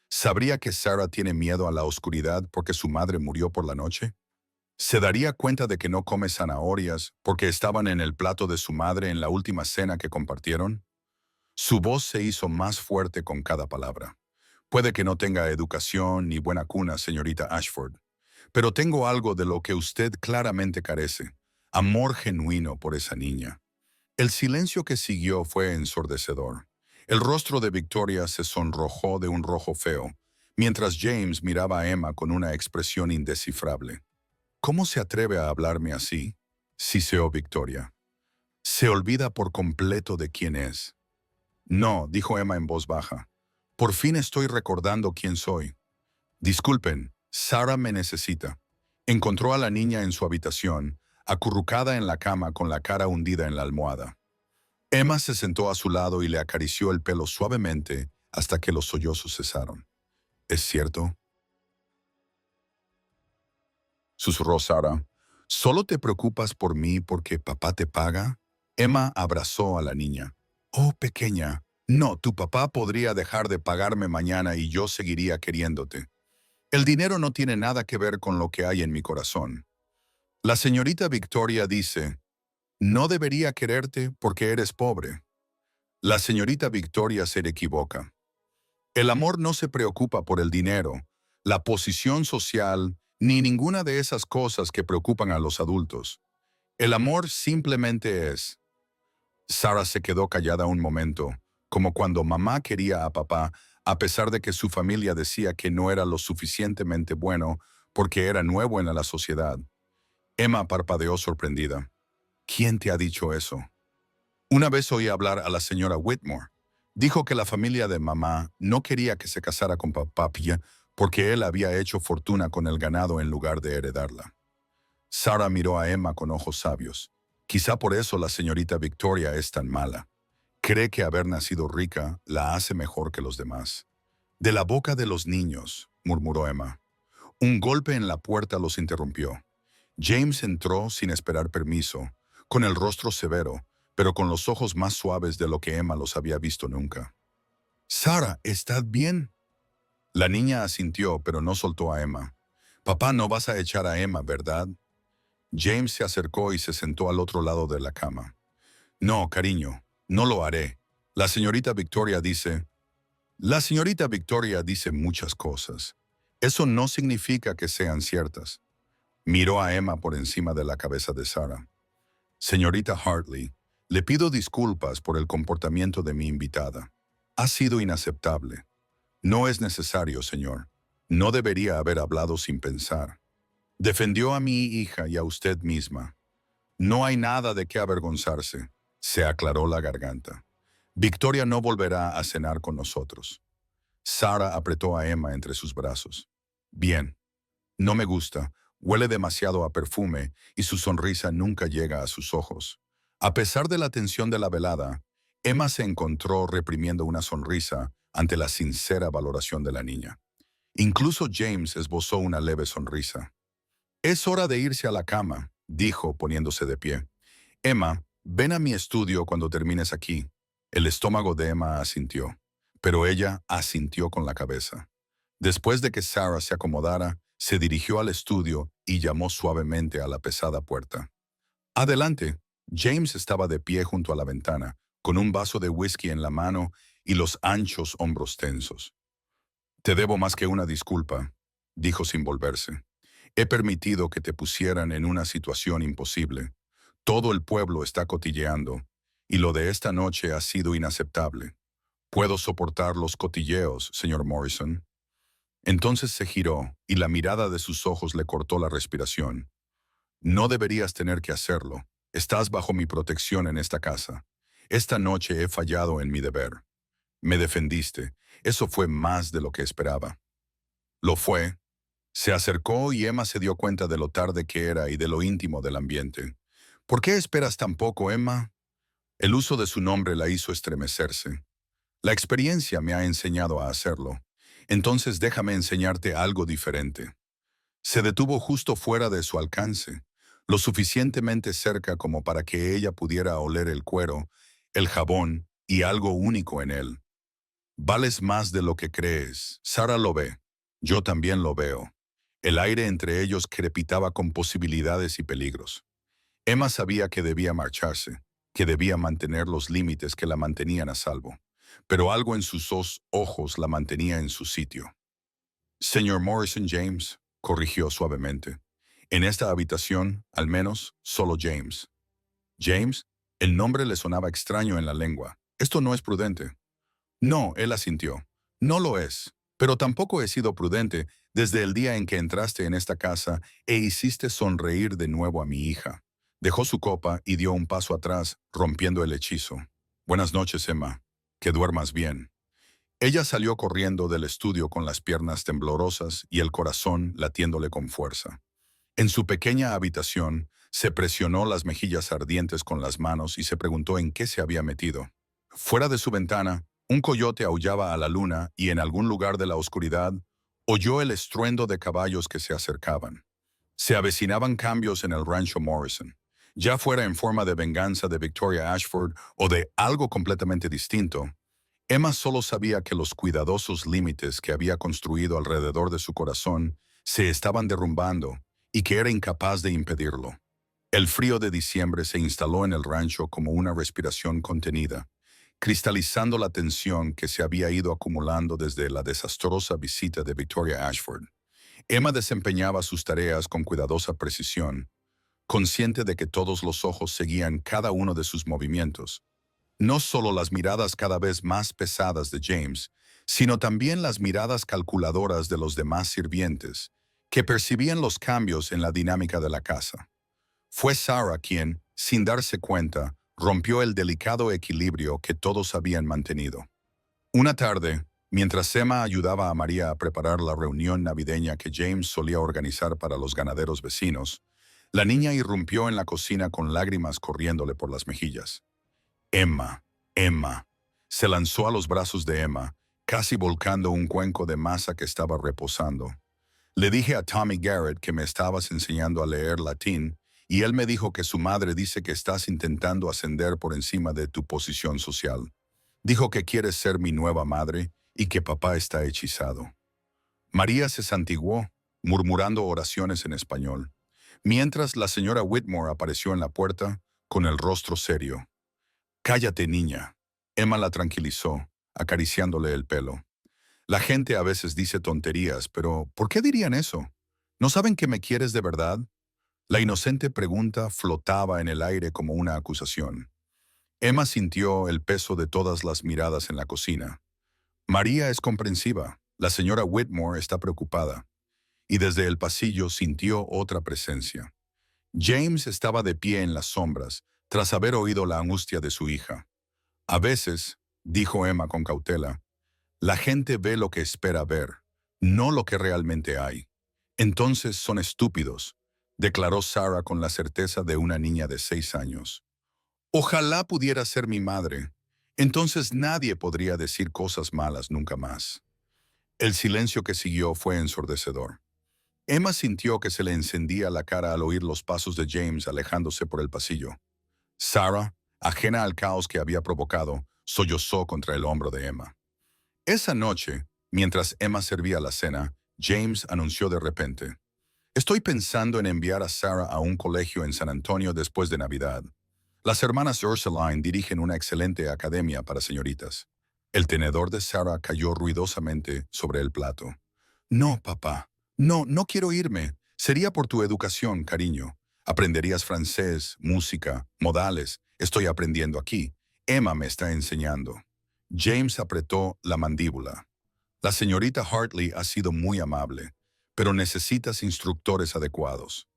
¿Sabría que Sarah tiene miedo a la oscuridad porque su madre murió por la noche? ¿Se daría cuenta de que no come zanahorias porque estaban en el plato de su madre en la última cena que compartieron? Su voz se hizo más fuerte con cada palabra. Puede que no tenga educación ni buena cuna, señorita Ashford, pero tengo algo de lo que usted claramente carece. Amor genuino por esa niña. El silencio que siguió fue ensordecedor. El rostro de Victoria se sonrojó de un rojo feo, mientras James miraba a Emma con una expresión indescifrable. ¿Cómo se atreve a hablarme así? Siseó Victoria. Se olvida por completo de quién es. No, dijo Emma en voz baja. Por fin estoy recordando quién soy. Disculpen, Sarah me necesita. Encontró a la niña en su habitación, acurrucada en la cama con la cara hundida en la almohada. Emma se sentó a su lado y le acarició el pelo suavemente hasta que los sollozos cesaron. ¿Es cierto? Susurró Sarah. ¿Solo te preocupas por mí porque papá te paga? Emma abrazó a la niña. Oh, pequeña. No, tu papá podría dejar de pagarme mañana y yo seguiría queriéndote. El dinero no tiene nada que ver con lo que hay en mi corazón. La señorita Victoria dice, no debería quererte porque eres pobre. La señorita Victoria se equivoca. El amor no se preocupa por el dinero, la posición social, ni ninguna de esas cosas que preocupan a los adultos. El amor simplemente es. Sarah se quedó callada un momento, como cuando mamá quería a papá, a pesar de que su familia decía que no era lo suficientemente bueno porque era nuevo en la sociedad. Emma parpadeó sorprendida. ¿Quién te ha dicho eso? Una vez oí hablar a la señora Whitmore. Dijo que la familia de mamá no quería que se casara con papá porque él había hecho fortuna con el ganado en lugar de heredarla. Sarah miró a Emma con ojos sabios. Quizá por eso la señorita Victoria es tan mala. Cree que haber nacido rica la hace mejor que los demás. De la boca de los niños, murmuró Emma. Un golpe en la puerta los interrumpió. James entró sin esperar permiso, con el rostro severo, pero con los ojos más suaves de lo que Emma los había visto nunca. «Sarah, ¿estás bien?» La niña asintió, pero no soltó a Emma. «Papá, no vas a echar a Emma, ¿verdad?» James se acercó y se sentó al otro lado de la cama. «No, cariño, no lo haré. La señorita Victoria dice...» La señorita Victoria dice muchas cosas. Eso no significa que sean ciertas. Miró a Emma por encima de la cabeza de Sarah. «Señorita Hartley, le pido disculpas por el comportamiento de mi invitada. Ha sido inaceptable. No es necesario, señor. No debería haber hablado sin pensar. Defendió a mi hija y a usted misma. No hay nada de qué avergonzarse». Se aclaró la garganta. «Victoria no volverá a cenar con nosotros». Sarah apretó a Emma entre sus brazos. «Bien. No me gusta. Huele demasiado a perfume y su sonrisa nunca llega a sus ojos». A pesar de la tensión de la velada, Emma se encontró reprimiendo una sonrisa ante la sincera valoración de la niña. Incluso James esbozó una leve sonrisa. «Es hora de irse a la cama», dijo poniéndose de pie. «Emma, ven a mi estudio cuando termines aquí». El estómago de Emma asintió, pero ella asintió con la cabeza. Después de que Sarah se acomodara, se dirigió al estudio y llamó suavemente a la pesada puerta. «Adelante». James estaba de pie junto a la ventana, con un vaso de whisky en la mano y los anchos hombros tensos. «Te debo más que una disculpa», dijo sin volverse. «He permitido que te pusieran en una situación imposible. Todo el pueblo está cotilleando, y lo de esta noche ha sido inaceptable. Puedo soportar los cotilleos, señor Morrison». Entonces se giró, y la mirada de sus ojos le cortó la respiración. «No deberías tener que hacerlo. Estás bajo mi protección en esta casa. Esta noche he fallado en mi deber. Me defendiste. Eso fue más de lo que esperaba». Lo fue. Se acercó y Emma se dio cuenta de lo tarde que era y de lo íntimo del ambiente. «¿Por qué esperas tan poco, Emma?» El uso de su nombre la hizo estremecerse. «La experiencia me ha enseñado a hacerlo. Entonces déjame enseñarte algo diferente». Se detuvo justo fuera de su alcance, lo suficientemente cerca como para que ella pudiera oler el cuero, el jabón y algo único en él. «Vales más de lo que crees. Sarah lo ve. Yo también lo veo». El aire entre ellos crepitaba con posibilidades y peligros. Emma sabía que debía marcharse, que debía mantener los límites que la mantenían a salvo, pero algo en sus ojos la mantenía en su sitio. «Señor Morrison James», corrigió suavemente. «En esta habitación, al menos, solo James». «James». El nombre le sonaba extraño en la lengua. «Esto no es prudente». «No», él asintió. «No lo es. Pero tampoco he sido prudente desde el día en que entraste en esta casa e hiciste sonreír de nuevo a mi hija». Dejó su copa y dio un paso atrás, rompiendo el hechizo. «Buenas noches, Emma. Que duermas bien». Ella salió corriendo del estudio con las piernas temblorosas y el corazón latiéndole con fuerza. En su pequeña habitación, se presionó las mejillas ardientes con las manos y se preguntó en qué se había metido. Fuera de su ventana, un coyote aullaba a la luna y en algún lugar de la oscuridad oyó el estruendo de caballos que se acercaban. Se avecinaban cambios en el rancho Morrison, ya fuera en forma de venganza de Victoria Ashford o de algo completamente distinto. Emma solo sabía que los cuidadosos límites que había construido alrededor de su corazón se estaban derrumbando y que era incapaz de impedirlo. El frío de diciembre se instaló en el rancho como una respiración contenida, cristalizando la tensión que se había ido acumulando desde la desastrosa visita de Victoria Ashford. Emma desempeñaba sus tareas con cuidadosa precisión, consciente de que todos los ojos seguían cada uno de sus movimientos. No solo las miradas cada vez más pesadas de James, sino también las miradas calculadoras de los demás sirvientes, que percibían los cambios en la dinámica de la casa. Fue Sarah quien, sin darse cuenta, rompió el delicado equilibrio que todos habían mantenido. Una tarde, mientras Emma ayudaba a María a preparar la reunión navideña que James solía organizar para los ganaderos vecinos, la niña irrumpió en la cocina con lágrimas corriéndole por las mejillas. Emma, Emma. Se lanzó a los brazos de Emma, casi volcando un cuenco de masa que estaba reposando. Le dije a Tommy Garrett que me estabas enseñando a leer latín, y él me dijo que su madre dice que estás intentando ascender por encima de tu posición social. Dijo que quieres ser mi nueva madre y que papá está hechizado. María se santiguó, murmurando oraciones en español, mientras la señora Whitmore apareció en la puerta, con el rostro serio. «Cállate, niña». Emma la tranquilizó, acariciándole el pelo. «La gente a veces dice tonterías, pero ¿por qué dirían eso? ¿No saben que me quieres de verdad?» La inocente pregunta flotaba en el aire como una acusación. Emma sintió el peso de todas las miradas en la cocina. María es comprensiva, la señora Whitmore está preocupada, y desde el pasillo sintió otra presencia. James estaba de pie en las sombras, tras haber oído la angustia de su hija. «A veces», dijo Emma con cautela, «la gente ve lo que espera ver, no lo que realmente hay. Entonces son estúpidos», declaró Sarah con la certeza de una niña de 6 años. «Ojalá pudiera ser mi madre. Entonces nadie podría decir cosas malas nunca más». El silencio que siguió fue ensordecedor. Emma sintió que se le encendía la cara al oír los pasos de James alejándose por el pasillo. Sarah, ajena al caos que había provocado, sollozó contra el hombro de Emma. Esa noche, mientras Emma servía la cena, James anunció de repente: «Estoy pensando en enviar a Sarah a un colegio en San Antonio después de Navidad. Las hermanas Ursuline dirigen una excelente academia para señoritas». El tenedor de Sarah cayó ruidosamente sobre el plato. «No, papá. No quiero irme. Sería por tu educación, cariño. Aprenderías francés, música, modales. Estoy aprendiendo aquí. Emma me está enseñando». James apretó la mandíbula. «La señorita Hartley ha sido muy amable, pero necesitas instructores adecuados».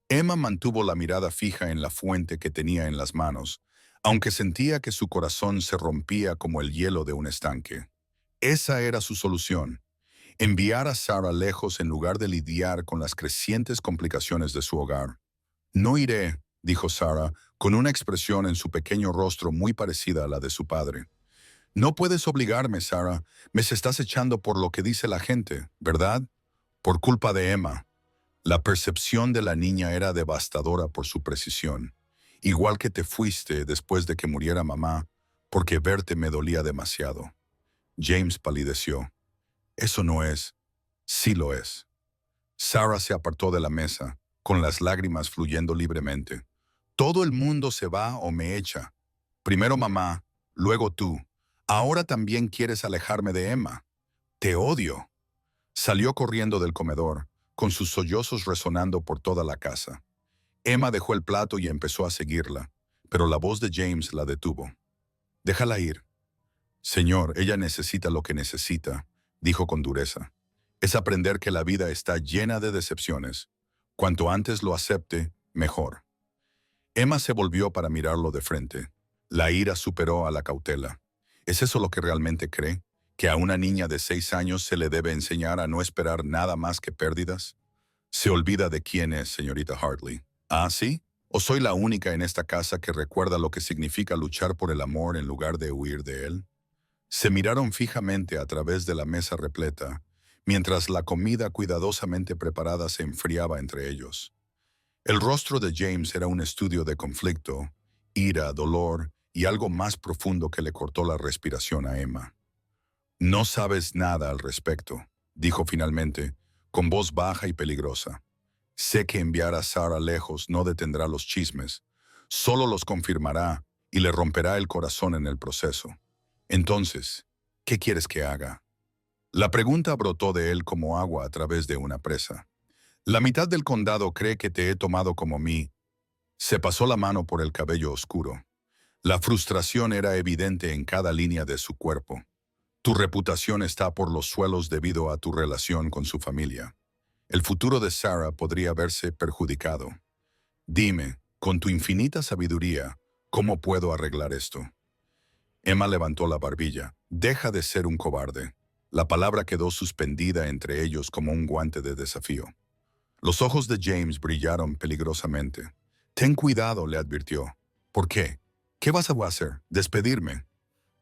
Emma mantuvo la mirada fija en la fuente que tenía en las manos, aunque sentía que su corazón se rompía como el hielo de un estanque. Esa era su solución: enviar a Sarah lejos en lugar de lidiar con las crecientes complicaciones de su hogar. «No iré», dijo Sarah, con una expresión en su pequeño rostro muy parecida a la de su padre. «No puedes obligarme, Sarah. Me estás echando por lo que dice la gente, ¿verdad? Por culpa de Emma». La percepción de la niña era devastadora por su precisión. «Igual que te fuiste después de que muriera mamá, porque verte me dolía demasiado». James palideció. «Eso no es». «Sí lo es». Sarah se apartó de la mesa, con las lágrimas fluyendo libremente. «Todo el mundo se va o me echa. Primero mamá, luego tú. Ahora también quieres alejarme de Emma. Te odio». Salió corriendo del comedor, con sus sollozos resonando por toda la casa. Emma dejó el plato y empezó a seguirla, pero la voz de James la detuvo. «Déjala ir». «Señor, ella necesita lo que necesita», dijo con dureza. «Es aprender que la vida está llena de decepciones. Cuanto antes lo acepte, mejor». Emma se volvió para mirarlo de frente. La ira superó a la cautela. ¿Es eso lo que realmente cree? ¿Que a una niña de 6 años se le debe enseñar a no esperar nada más que pérdidas? Se olvida de quién es, señorita Hartley. ¿Ah, sí? ¿O soy la única en esta casa que recuerda lo que significa luchar por el amor en lugar de huir de él? Se miraron fijamente a través de la mesa repleta, mientras la comida cuidadosamente preparada se enfriaba entre ellos. El rostro de James era un estudio de conflicto, ira, dolor y algo más profundo que le cortó la respiración a Emma. «No sabes nada al respecto», dijo finalmente, con voz baja y peligrosa. Sé que enviar a Sarah lejos no detendrá los chismes, solo los confirmará y le romperá el corazón en el proceso. Entonces, ¿qué quieres que haga? La pregunta brotó de él como agua a través de una presa. La mitad del condado cree que te he tomado como mí. Se pasó la mano por el cabello oscuro. La frustración era evidente en cada línea de su cuerpo. Tu reputación está por los suelos debido a tu relación con su familia. El futuro de Sarah podría verse perjudicado. Dime, con tu infinita sabiduría, ¿cómo puedo arreglar esto? Emma levantó la barbilla. Deja de ser un cobarde. La palabra quedó suspendida entre ellos como un guante de desafío. Los ojos de James brillaron peligrosamente. Ten cuidado, le advirtió. ¿Por qué? ¿Qué vas a hacer? ¿Despedirme?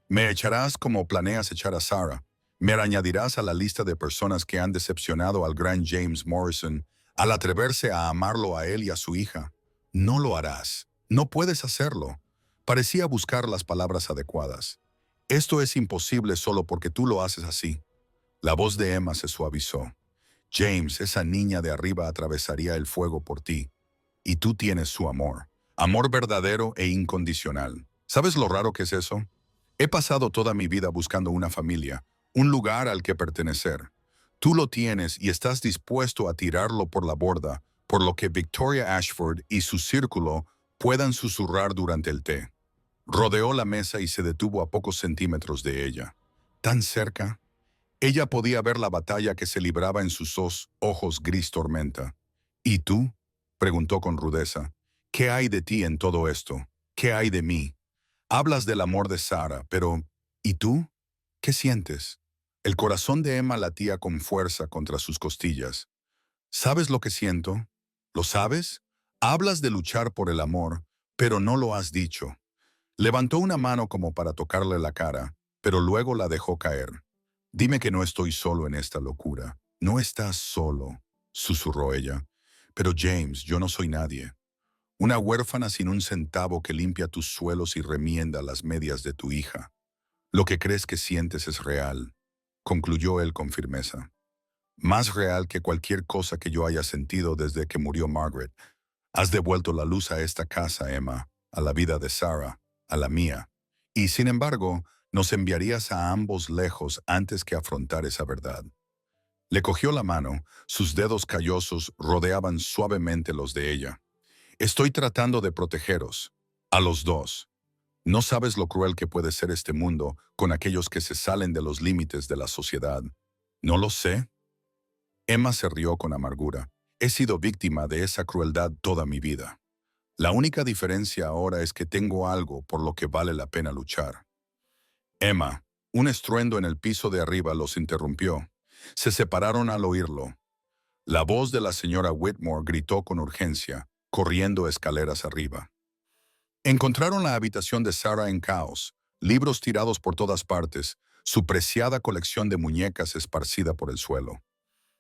Me echarás como planeas echar a Sarah. Me añadirás a la lista de personas que han decepcionado al gran James Morrison al atreverse a amarlo a él y a su hija. No lo harás. No puedes hacerlo. Parecía buscar las palabras adecuadas. Esto es imposible solo porque tú lo haces así. La voz de Emma se suavizó. James, esa niña de arriba atravesaría el fuego por ti. Y tú tienes su amor. Amor verdadero e incondicional. ¿Sabes lo raro que es eso? He pasado toda mi vida buscando una familia, un lugar al que pertenecer. Tú lo tienes y estás dispuesto a tirarlo por la borda, por lo que Victoria Ashford y su círculo puedan susurrar durante el té. Rodeó la mesa y se detuvo a pocos centímetros de ella. Tan cerca. Ella podía ver la batalla que se libraba en sus ojos gris tormenta. ¿Y tú? Preguntó con rudeza. ¿Qué hay de ti en todo esto? ¿Qué hay de mí? Hablas del amor de Sarah, pero ¿y tú? ¿Qué sientes? El corazón de Emma latía con fuerza contra sus costillas. ¿Sabes lo que siento? ¿Lo sabes? Hablas de luchar por el amor, pero no lo has dicho. Levantó una mano como para tocarle la cara, pero luego la dejó caer. Dime que no estoy solo en esta locura. No estás solo, susurró ella. Pero James, yo no soy nadie. Una huérfana sin un centavo que limpia tus suelos y remienda las medias de tu hija. Lo que crees que sientes es real, concluyó él con firmeza. Más real que cualquier cosa que yo haya sentido desde que murió Margaret. Has devuelto la luz a esta casa, Emma, a la vida de Sarah, a la mía. Y sin embargo, nos enviarías a ambos lejos antes que afrontar esa verdad. Le cogió la mano, sus dedos callosos rodeaban suavemente los de ella. Estoy tratando de protegeros, a los dos. No sabes lo cruel que puede ser este mundo con aquellos que se salen de los límites de la sociedad. ¿No lo sé? Emma se rió con amargura. He sido víctima de esa crueldad toda mi vida. La única diferencia ahora es que tengo algo por lo que vale la pena luchar. Emma, un estruendo en el piso de arriba los interrumpió. Se separaron al oírlo. La voz de la señora Whitmore gritó con urgencia, corriendo escaleras arriba. Encontraron la habitación de Sarah en caos, libros tirados por todas partes, su preciada colección de muñecas esparcida por el suelo.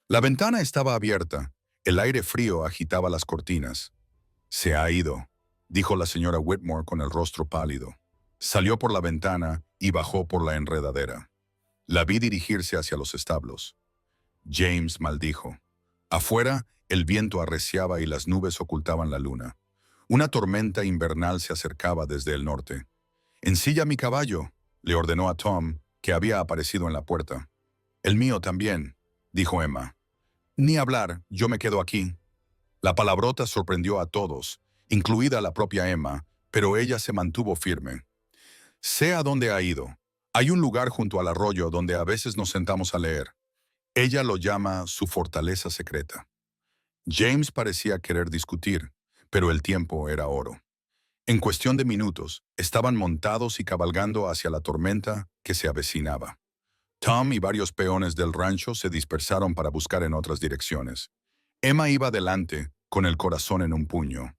La ventana estaba abierta, el aire frío agitaba las cortinas. Se ha ido, dijo la señora Whitmore con el rostro pálido. Salió por la ventana y bajó por la enredadera. La vi dirigirse hacia los establos. James maldijo. Afuera, el viento arreciaba y las nubes ocultaban la luna. Una tormenta invernal se acercaba desde el norte. «Ensilla mi caballo», le ordenó a Tom, que había aparecido en la puerta. «El mío también», dijo Emma. «Ni hablar, yo me quedo aquí». La palabrota sorprendió a todos, incluida la propia Emma, pero ella se mantuvo firme. «Sé a dónde ha ido. Hay un lugar junto al arroyo donde a veces nos sentamos a leer. Ella lo llama su fortaleza secreta». James parecía querer discutir, pero el tiempo era oro. En cuestión de minutos, estaban montados y cabalgando hacia la tormenta que se avecinaba. Tom y varios peones del rancho se dispersaron para buscar en otras direcciones. Emma iba delante, con el corazón en un puño.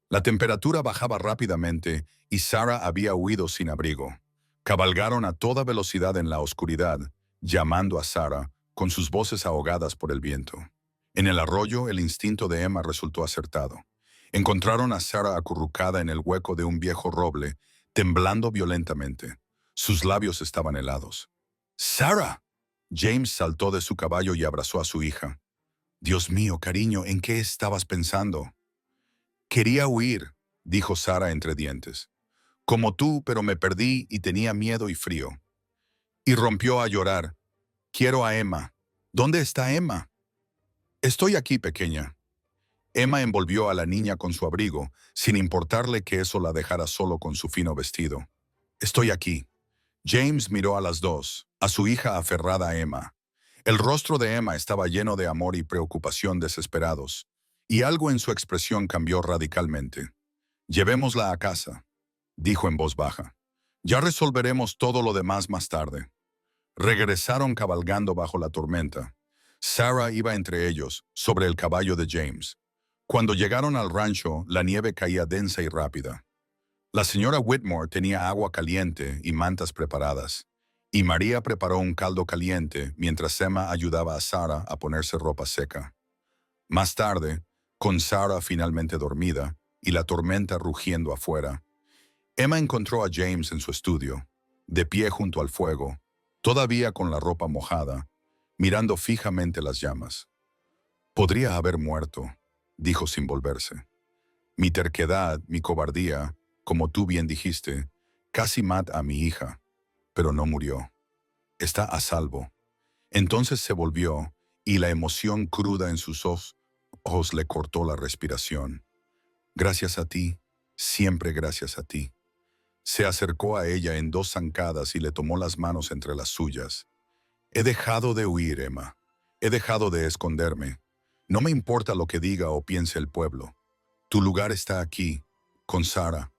La temperatura bajaba rápidamente y Sarah había huido sin abrigo. Cabalgaron a toda velocidad en la oscuridad, llamando a Sarah, con sus voces ahogadas por el viento. En el arroyo, el instinto de Emma resultó acertado. Encontraron a Sarah acurrucada en el hueco de un viejo roble, temblando violentamente. Sus labios estaban helados. «¡Sarah!». James saltó de su caballo y abrazó a su hija. Dios mío, cariño, ¿en qué estabas pensando? Quería huir, dijo Sara entre dientes. Como tú, pero me perdí y tenía miedo y frío. Y rompió a llorar. Quiero a Emma. ¿Dónde está Emma? Estoy aquí, pequeña. Emma envolvió a la niña con su abrigo, sin importarle que eso la dejara solo con su fino vestido. Estoy aquí. James miró a las dos, a su hija aferrada a Emma. El rostro de Emma estaba lleno de amor y preocupación desesperados, y algo en su expresión cambió radicalmente. Llevémosla a casa, dijo en voz baja. Ya resolveremos todo lo demás más tarde. Regresaron cabalgando bajo la tormenta. Sarah iba entre ellos, sobre el caballo de James. Cuando llegaron al rancho, la nieve caía densa y rápida. La señora Whitmore tenía agua caliente y mantas preparadas, y María preparó un caldo caliente mientras Emma ayudaba a Sarah a ponerse ropa seca. Más tarde, con Sarah finalmente dormida y la tormenta rugiendo afuera, Emma encontró a James en su estudio, de pie junto al fuego, todavía con la ropa mojada, mirando fijamente las llamas. Podría haber muerto, dijo sin volverse. Mi terquedad, mi cobardía, como tú bien dijiste, casi mata a mi hija, pero no murió. Está a salvo. Entonces se volvió, y la emoción cruda en sus ojos le cortó la respiración. Gracias a ti, siempre gracias a ti. Se acercó a ella en dos zancadas y le tomó las manos entre las suyas. He dejado de huir, Emma. He dejado de esconderme. No me importa lo que diga o piense el pueblo. Tu lugar está aquí, con Sarah.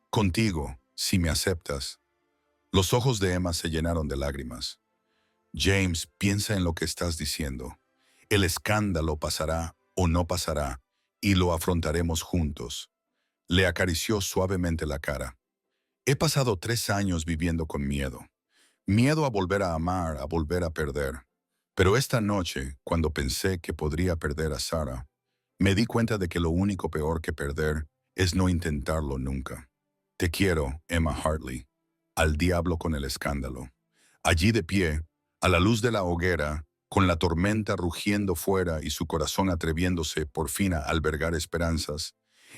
Contigo, si me aceptas. Los ojos de Emma se llenaron de lágrimas. James, piensa en lo que estás diciendo. El escándalo pasará o no pasará, y lo afrontaremos juntos. Le acarició suavemente la cara. He pasado 3 años viviendo con miedo. Miedo a volver a amar, a volver a perder. Pero esta noche, cuando pensé que podría perder a Sarah, me di cuenta de que lo único peor que perder es no intentarlo nunca. Te quiero, Emma Hartley. Al diablo con el escándalo. Allí de pie, a la luz de la hoguera, con la tormenta rugiendo fuera y su corazón atreviéndose por fin a albergar esperanzas,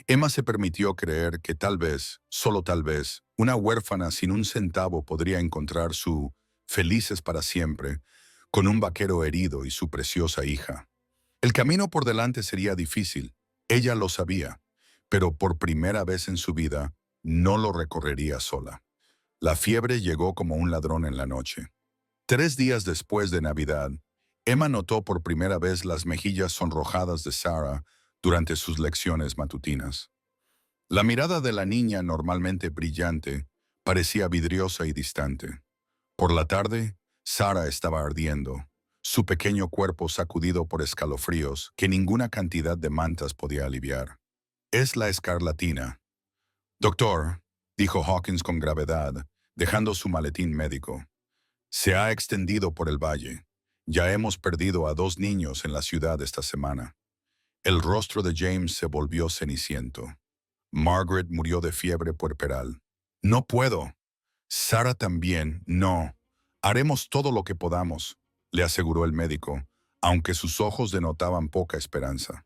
Emma se permitió creer que tal vez, solo tal vez, una huérfana sin un centavo podría encontrar su felices para siempre con un vaquero herido y su preciosa hija. El camino por delante sería difícil, ella lo sabía, pero por primera vez en su vida no lo recorrería sola. La fiebre llegó como un ladrón en la noche. 3 días después de Navidad, Emma notó por primera vez las mejillas sonrojadas de Sarah durante sus lecciones matutinas. La mirada de la niña, normalmente brillante, parecía vidriosa y distante. Por la tarde, Sarah estaba ardiendo, su pequeño cuerpo sacudido por escalofríos que ninguna cantidad de mantas podía aliviar. Es la escarlatina. Doctor, dijo Hawkins con gravedad, dejando su maletín médico. Se ha extendido por el valle. Ya hemos perdido a 2 niños en la ciudad esta semana. El rostro de James se volvió ceniciento. Margaret murió de fiebre puerperal. No puedo. Sarah también, no. Haremos todo lo que podamos, le aseguró el médico, aunque sus ojos denotaban poca esperanza.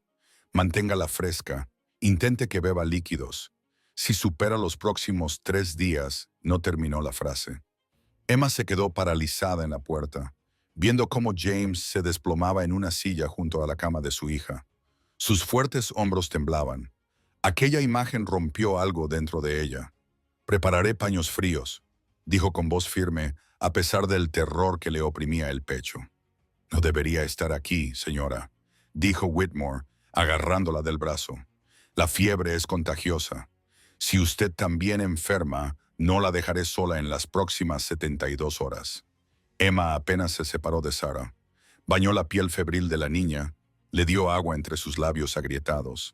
Manténgala fresca, intente que beba líquidos. Si supera los próximos 3 días, no terminó la frase. Emma se quedó paralizada en la puerta, viendo cómo James se desplomaba en una silla junto a la cama de su hija. Sus fuertes hombros temblaban. Aquella imagen rompió algo dentro de ella. Prepararé paños fríos, dijo con voz firme, a pesar del terror que le oprimía el pecho. No debería estar aquí, señora, dijo Whitmore, agarrándola del brazo. La fiebre es contagiosa. Si usted también enferma, no la dejaré sola en las próximas 72 horas. Emma apenas se separó de Sarah. Bañó la piel febril de la niña, le dio agua entre sus labios agrietados.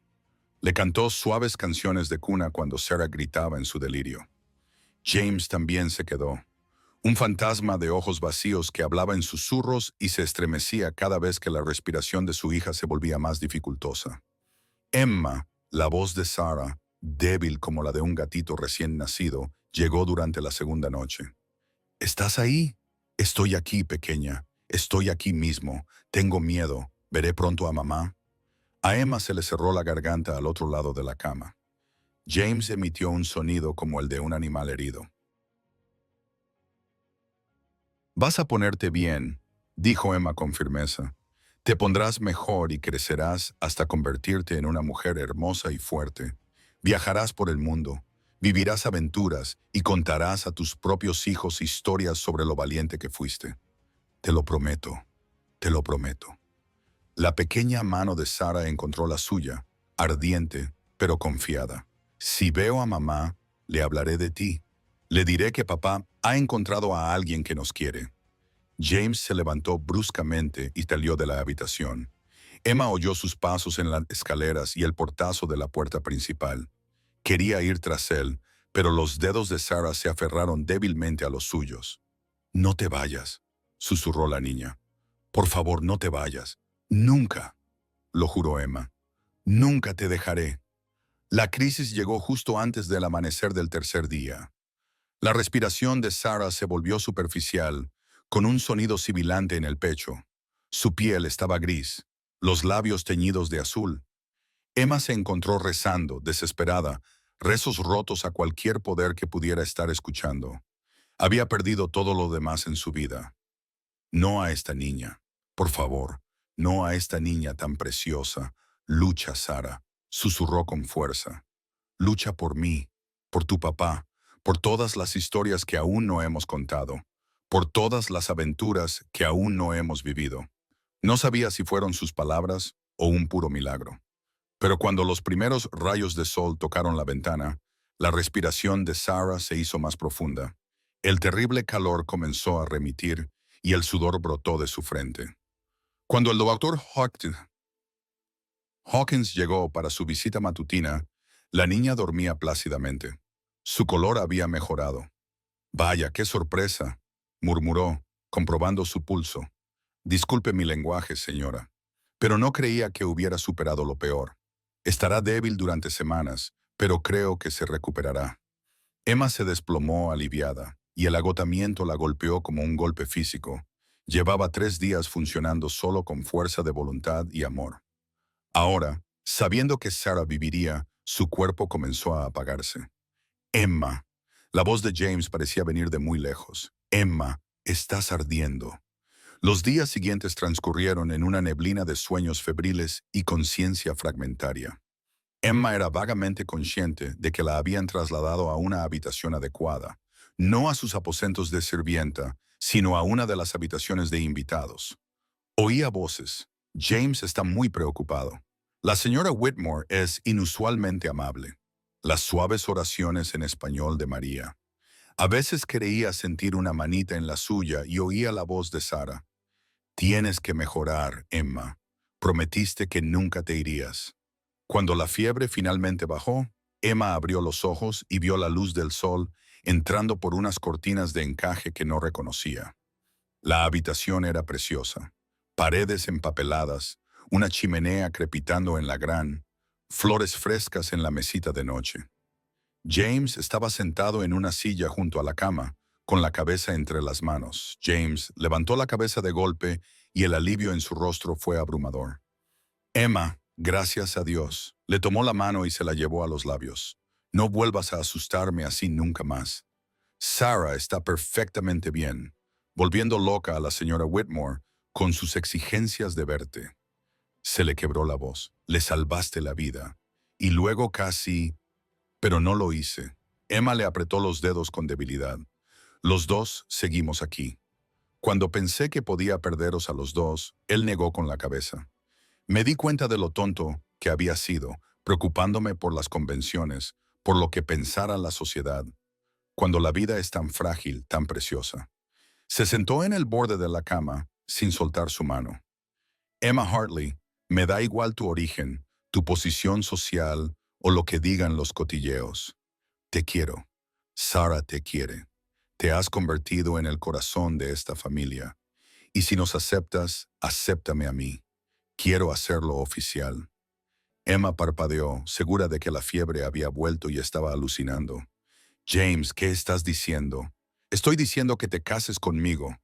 Le cantó suaves canciones de cuna cuando Sarah gritaba en su delirio. James también se quedó. Un fantasma de ojos vacíos que hablaba en susurros y se estremecía cada vez que la respiración de su hija se volvía más dificultosa. Emma, la voz de Sarah, débil como la de un gatito recién nacido, llegó durante la segunda noche. ¿Estás ahí? Estoy aquí, pequeña. Estoy aquí mismo. Tengo miedo. ¿Veré pronto a mamá? A Emma se le cerró la garganta al otro lado de la cama. James emitió un sonido como el de un animal herido. «Vas a ponerte bien», dijo Emma con firmeza. «Te pondrás mejor y crecerás hasta convertirte en una mujer hermosa y fuerte. Viajarás por el mundo, vivirás aventuras y contarás a tus propios hijos historias sobre lo valiente que fuiste. Te lo prometo, te lo prometo». La pequeña mano de Sara encontró la suya, ardiente, pero confiada. «Si veo a mamá, le hablaré de ti. Le diré que papá ha encontrado a alguien que nos quiere». James se levantó bruscamente y salió de la habitación. Emma oyó sus pasos en las escaleras y el portazo de la puerta principal. Quería ir tras él, pero los dedos de Sara se aferraron débilmente a los suyos. «No te vayas», susurró la niña. «Por favor, no te vayas. Nunca», lo juró Emma. «Nunca te dejaré». La crisis llegó justo antes del amanecer del tercer día. La respiración de Sara se volvió superficial, con un sonido sibilante en el pecho. Su piel estaba gris, los labios teñidos de azul. Emma se encontró rezando, desesperada, rezos rotos a cualquier poder que pudiera estar escuchando. Había perdido todo lo demás en su vida. «No a esta niña, por favor, no a esta niña tan preciosa. Lucha, Sara», susurró con fuerza. «Lucha por mí, por tu papá, por todas las historias que aún no hemos contado, por todas las aventuras que aún no hemos vivido». No sabía si fueron sus palabras o un puro milagro. Pero cuando los primeros rayos de sol tocaron la ventana, la respiración de Sara se hizo más profunda. El terrible calor comenzó a remitir y el sudor brotó de su frente. Cuando el doctor Hawkins llegó para su visita matutina, la niña dormía plácidamente. Su color había mejorado. «Vaya, qué sorpresa», murmuró, comprobando su pulso. «Disculpe mi lenguaje, señora, pero no creía que hubiera superado lo peor. Estará débil durante semanas, pero creo que se recuperará». Emma se desplomó aliviada, y el agotamiento la golpeó como un golpe físico. Llevaba 3 días funcionando solo con fuerza de voluntad y amor. Ahora, sabiendo que Sara viviría, su cuerpo comenzó a apagarse. «Emma». La voz de James parecía venir de muy lejos. «Emma, estás ardiendo». Los días siguientes transcurrieron en una neblina de sueños febriles y conciencia fragmentaria. Emma era vagamente consciente de que la habían trasladado a una habitación adecuada, no a sus aposentos de sirvienta, sino a una de las habitaciones de invitados. Oía voces. «James está muy preocupado. La señora Whitmore es inusualmente amable». Las suaves oraciones en español de María. A veces creía sentir una manita en la suya y oía la voz de Sara. «Tienes que mejorar, Emma. Prometiste que nunca te irías». Cuando la fiebre finalmente bajó, Emma abrió los ojos y vio la luz del sol entrando por unas cortinas de encaje que no reconocía. La habitación era preciosa. Paredes empapeladas, una chimenea crepitando en la gran, flores frescas en la mesita de noche. James estaba sentado en una silla junto a la cama, con la cabeza entre las manos. James levantó la cabeza de golpe y el alivio en su rostro fue abrumador. «Emma, gracias a Dios». Le tomó la mano y se la llevó a los labios. «No vuelvas a asustarme así nunca más. Sara está perfectamente bien», volviendo loca a la señora Whitmore con sus exigencias de verte. Se le quebró la voz. «Le salvaste la vida. Y luego casi...». «Pero no lo hice». Emma le apretó los dedos con debilidad. «Los dos seguimos aquí. Cuando pensé que podía perderos a los dos, él negó con la cabeza. Me di cuenta de lo tonto que había sido, preocupándome por las convenciones, por lo que pensara la sociedad, cuando la vida es tan frágil, tan preciosa». Se sentó en el borde de la cama, sin soltar su mano. «Emma Hartley, me da igual tu origen, tu posición social o lo que digan los cotilleos. Te quiero. Sara te quiere. Te has convertido en el corazón de esta familia. Y si nos aceptas, acéptame a mí. Quiero hacerlo oficial». Emma parpadeó, segura de que la fiebre había vuelto y estaba alucinando. «James, ¿qué estás diciendo?» «Estoy diciendo que te cases conmigo.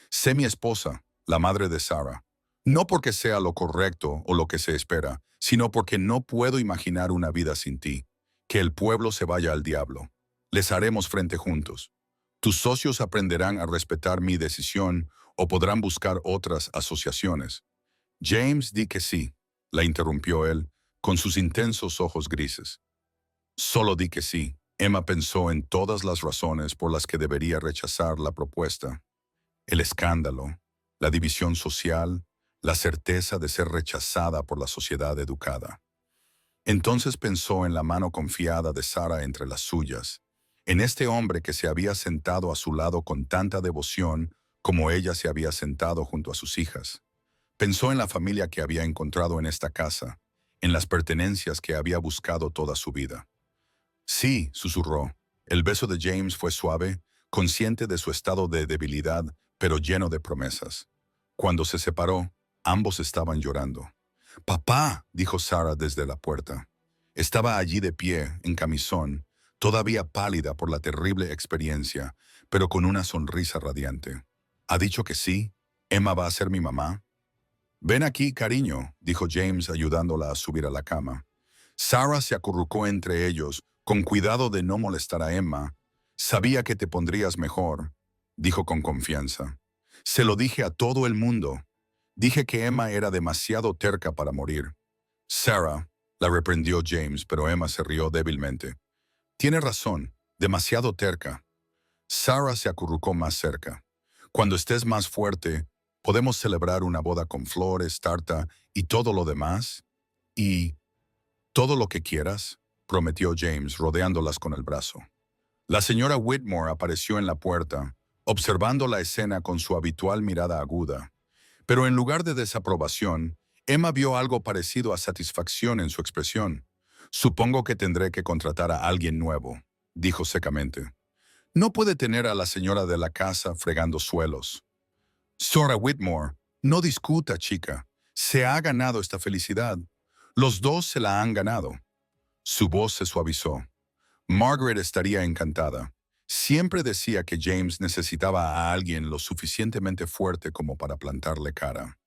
Sé mi esposa, la madre de Sara. No porque sea lo correcto o lo que se espera, sino porque no puedo imaginar una vida sin ti. Que el pueblo se vaya al diablo. Les haremos frente juntos. Tus socios aprenderán a respetar mi decisión o podrán buscar otras asociaciones. James, di que sí, la interrumpió él, con sus intensos ojos grises. Solo di que sí. Emma pensó en todas las razones por las que debería rechazar la propuesta. El escándalo, la división social, la certeza de ser rechazada por la sociedad educada. Entonces pensó en la mano confiada de Sara entre las suyas, en este hombre que se había sentado a su lado con tanta devoción como ella se había sentado junto a sus hijas. Pensó en la familia que había encontrado en esta casa, en las pertenencias que había buscado toda su vida. Sí, susurró. El beso de James fue suave, consciente de su estado de debilidad, pero lleno de promesas. Cuando se separó, ambos estaban llorando. «Papá», dijo Sara desde la puerta. Estaba allí de pie, en camisón, todavía pálida por la terrible experiencia, pero con una sonrisa radiante. «¿Ha dicho que sí? ¿Emma va a ser mi mamá?» «Ven aquí, cariño», dijo James ayudándola a subir a la cama. Sara se acurrucó entre ellos, con cuidado de no molestar a Emma. «Sabía que te pondrías mejor», dijo con confianza. «Se lo dije a todo el mundo. Dije que Emma era demasiado terca para morir». «Sarah», la reprendió James, pero Emma se rió débilmente. «Tiene razón, demasiado terca». Sarah se acurrucó más cerca. «Cuando estés más fuerte, podemos celebrar una boda con flores, tarta y todo lo demás. Y todo lo que quieras», prometió James, rodeándolas con el brazo. La señora Whitmore apareció en la puerta, observando la escena con su habitual mirada aguda. Pero en lugar de desaprobación, Emma vio algo parecido a satisfacción en su expresión. «Supongo que tendré que contratar a alguien nuevo», dijo secamente. «No puede tener a la señora de la casa fregando suelos». «Sora Whitmore, no discuta, chica. Se ha ganado esta felicidad. Los dos se la han ganado». Su voz se suavizó. Margaret estaría encantada. Siempre decía que James necesitaba a alguien lo suficientemente fuerte como para plantarle cara.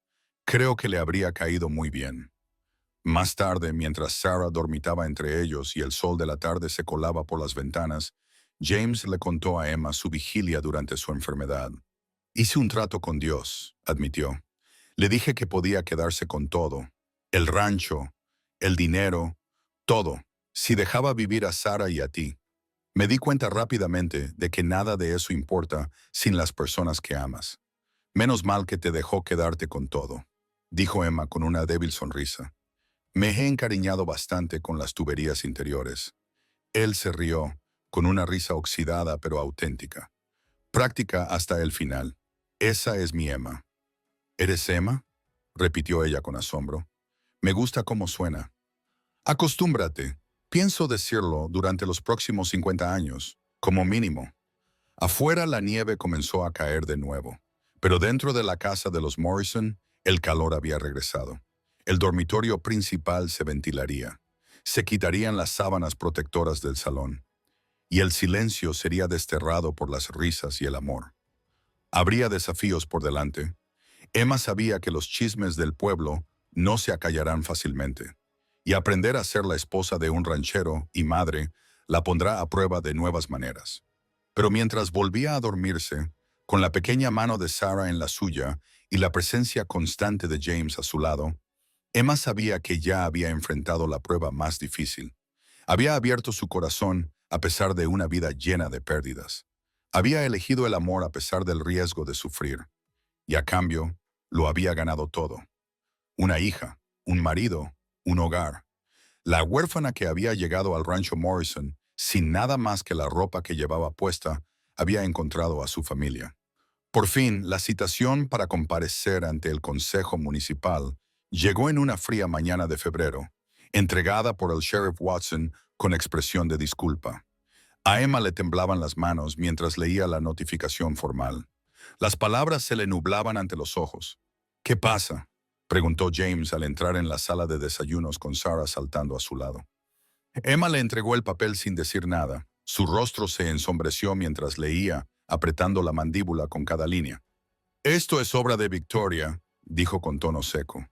Creo que le habría caído muy bien. Más tarde, mientras Sarah dormitaba entre ellos y el sol de la tarde se colaba por las ventanas, James le contó a Emma su vigilia durante su enfermedad. «Hice un trato con Dios», admitió. «Le dije que podía quedarse con todo. El rancho, el dinero, todo, si dejaba vivir a Sara y a ti. Me di cuenta rápidamente de que nada de eso importa sin las personas que amas. Menos mal que te dejó quedarte con todo», dijo Emma con una débil sonrisa. «Me he encariñado bastante con las tuberías interiores». Él se rió, con una risa oxidada pero auténtica. «Práctica hasta el final. Esa es mi Emma». «¿Eres Emma?», repitió ella con asombro. «Me gusta cómo suena». «Acostúmbrate. Pienso decirlo durante los próximos 50 años, como mínimo». Afuera la nieve comenzó a caer de nuevo, pero dentro de la casa de los Morrison el calor había regresado. El dormitorio principal se ventilaría. Se quitarían las sábanas protectoras del salón, y el silencio sería desterrado por las risas y el amor. Habría desafíos por delante. Emma sabía que los chismes del pueblo no se acallarán fácilmente, y aprender a ser la esposa de un ranchero y madre la pondrá a prueba de nuevas maneras. Pero mientras volvía a dormirse, con la pequeña mano de Sarah en la suya y la presencia constante de James a su lado, Emma sabía que ya había enfrentado la prueba más difícil. Había abierto su corazón a pesar de una vida llena de pérdidas. Había elegido el amor a pesar del riesgo de sufrir. Y a cambio, lo había ganado todo. Una hija, un marido, un hogar. La huérfana que había llegado al rancho Morrison, sin nada más que la ropa que llevaba puesta, había encontrado a su familia. Por fin, la citación para comparecer ante el Consejo Municipal llegó en una fría mañana de febrero, entregada por el sheriff Watson con expresión de disculpa. A Emma le temblaban las manos mientras leía la notificación formal. Las palabras se le nublaban ante los ojos. «¿Qué pasa?», preguntó James al entrar en la sala de desayunos con Sarah saltando a su lado. Emma le entregó el papel sin decir nada. Su rostro se ensombreció mientras leía, apretando la mandíbula con cada línea. «Esto es obra de Victoria», dijo con tono seco.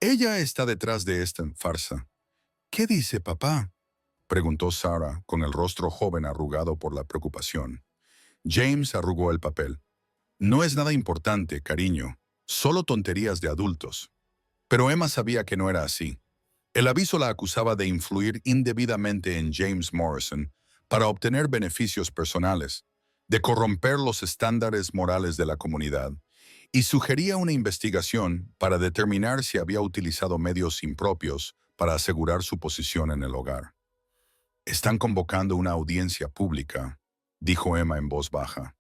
Ella está detrás de esta farsa. ¿Qué dice papá?, preguntó Sarah, con el rostro joven arrugado por la preocupación. James arrugó el papel. No es nada importante, cariño. Solo tonterías de adultos. Pero Emma sabía que no era así. El aviso la acusaba de influir indebidamente en James Morrison para obtener beneficios personales, de corromper los estándares morales de la comunidad, y sugería una investigación para determinar si había utilizado medios impropios para asegurar su posición en el hogar. Están convocando una audiencia pública, dijo Emma en voz baja,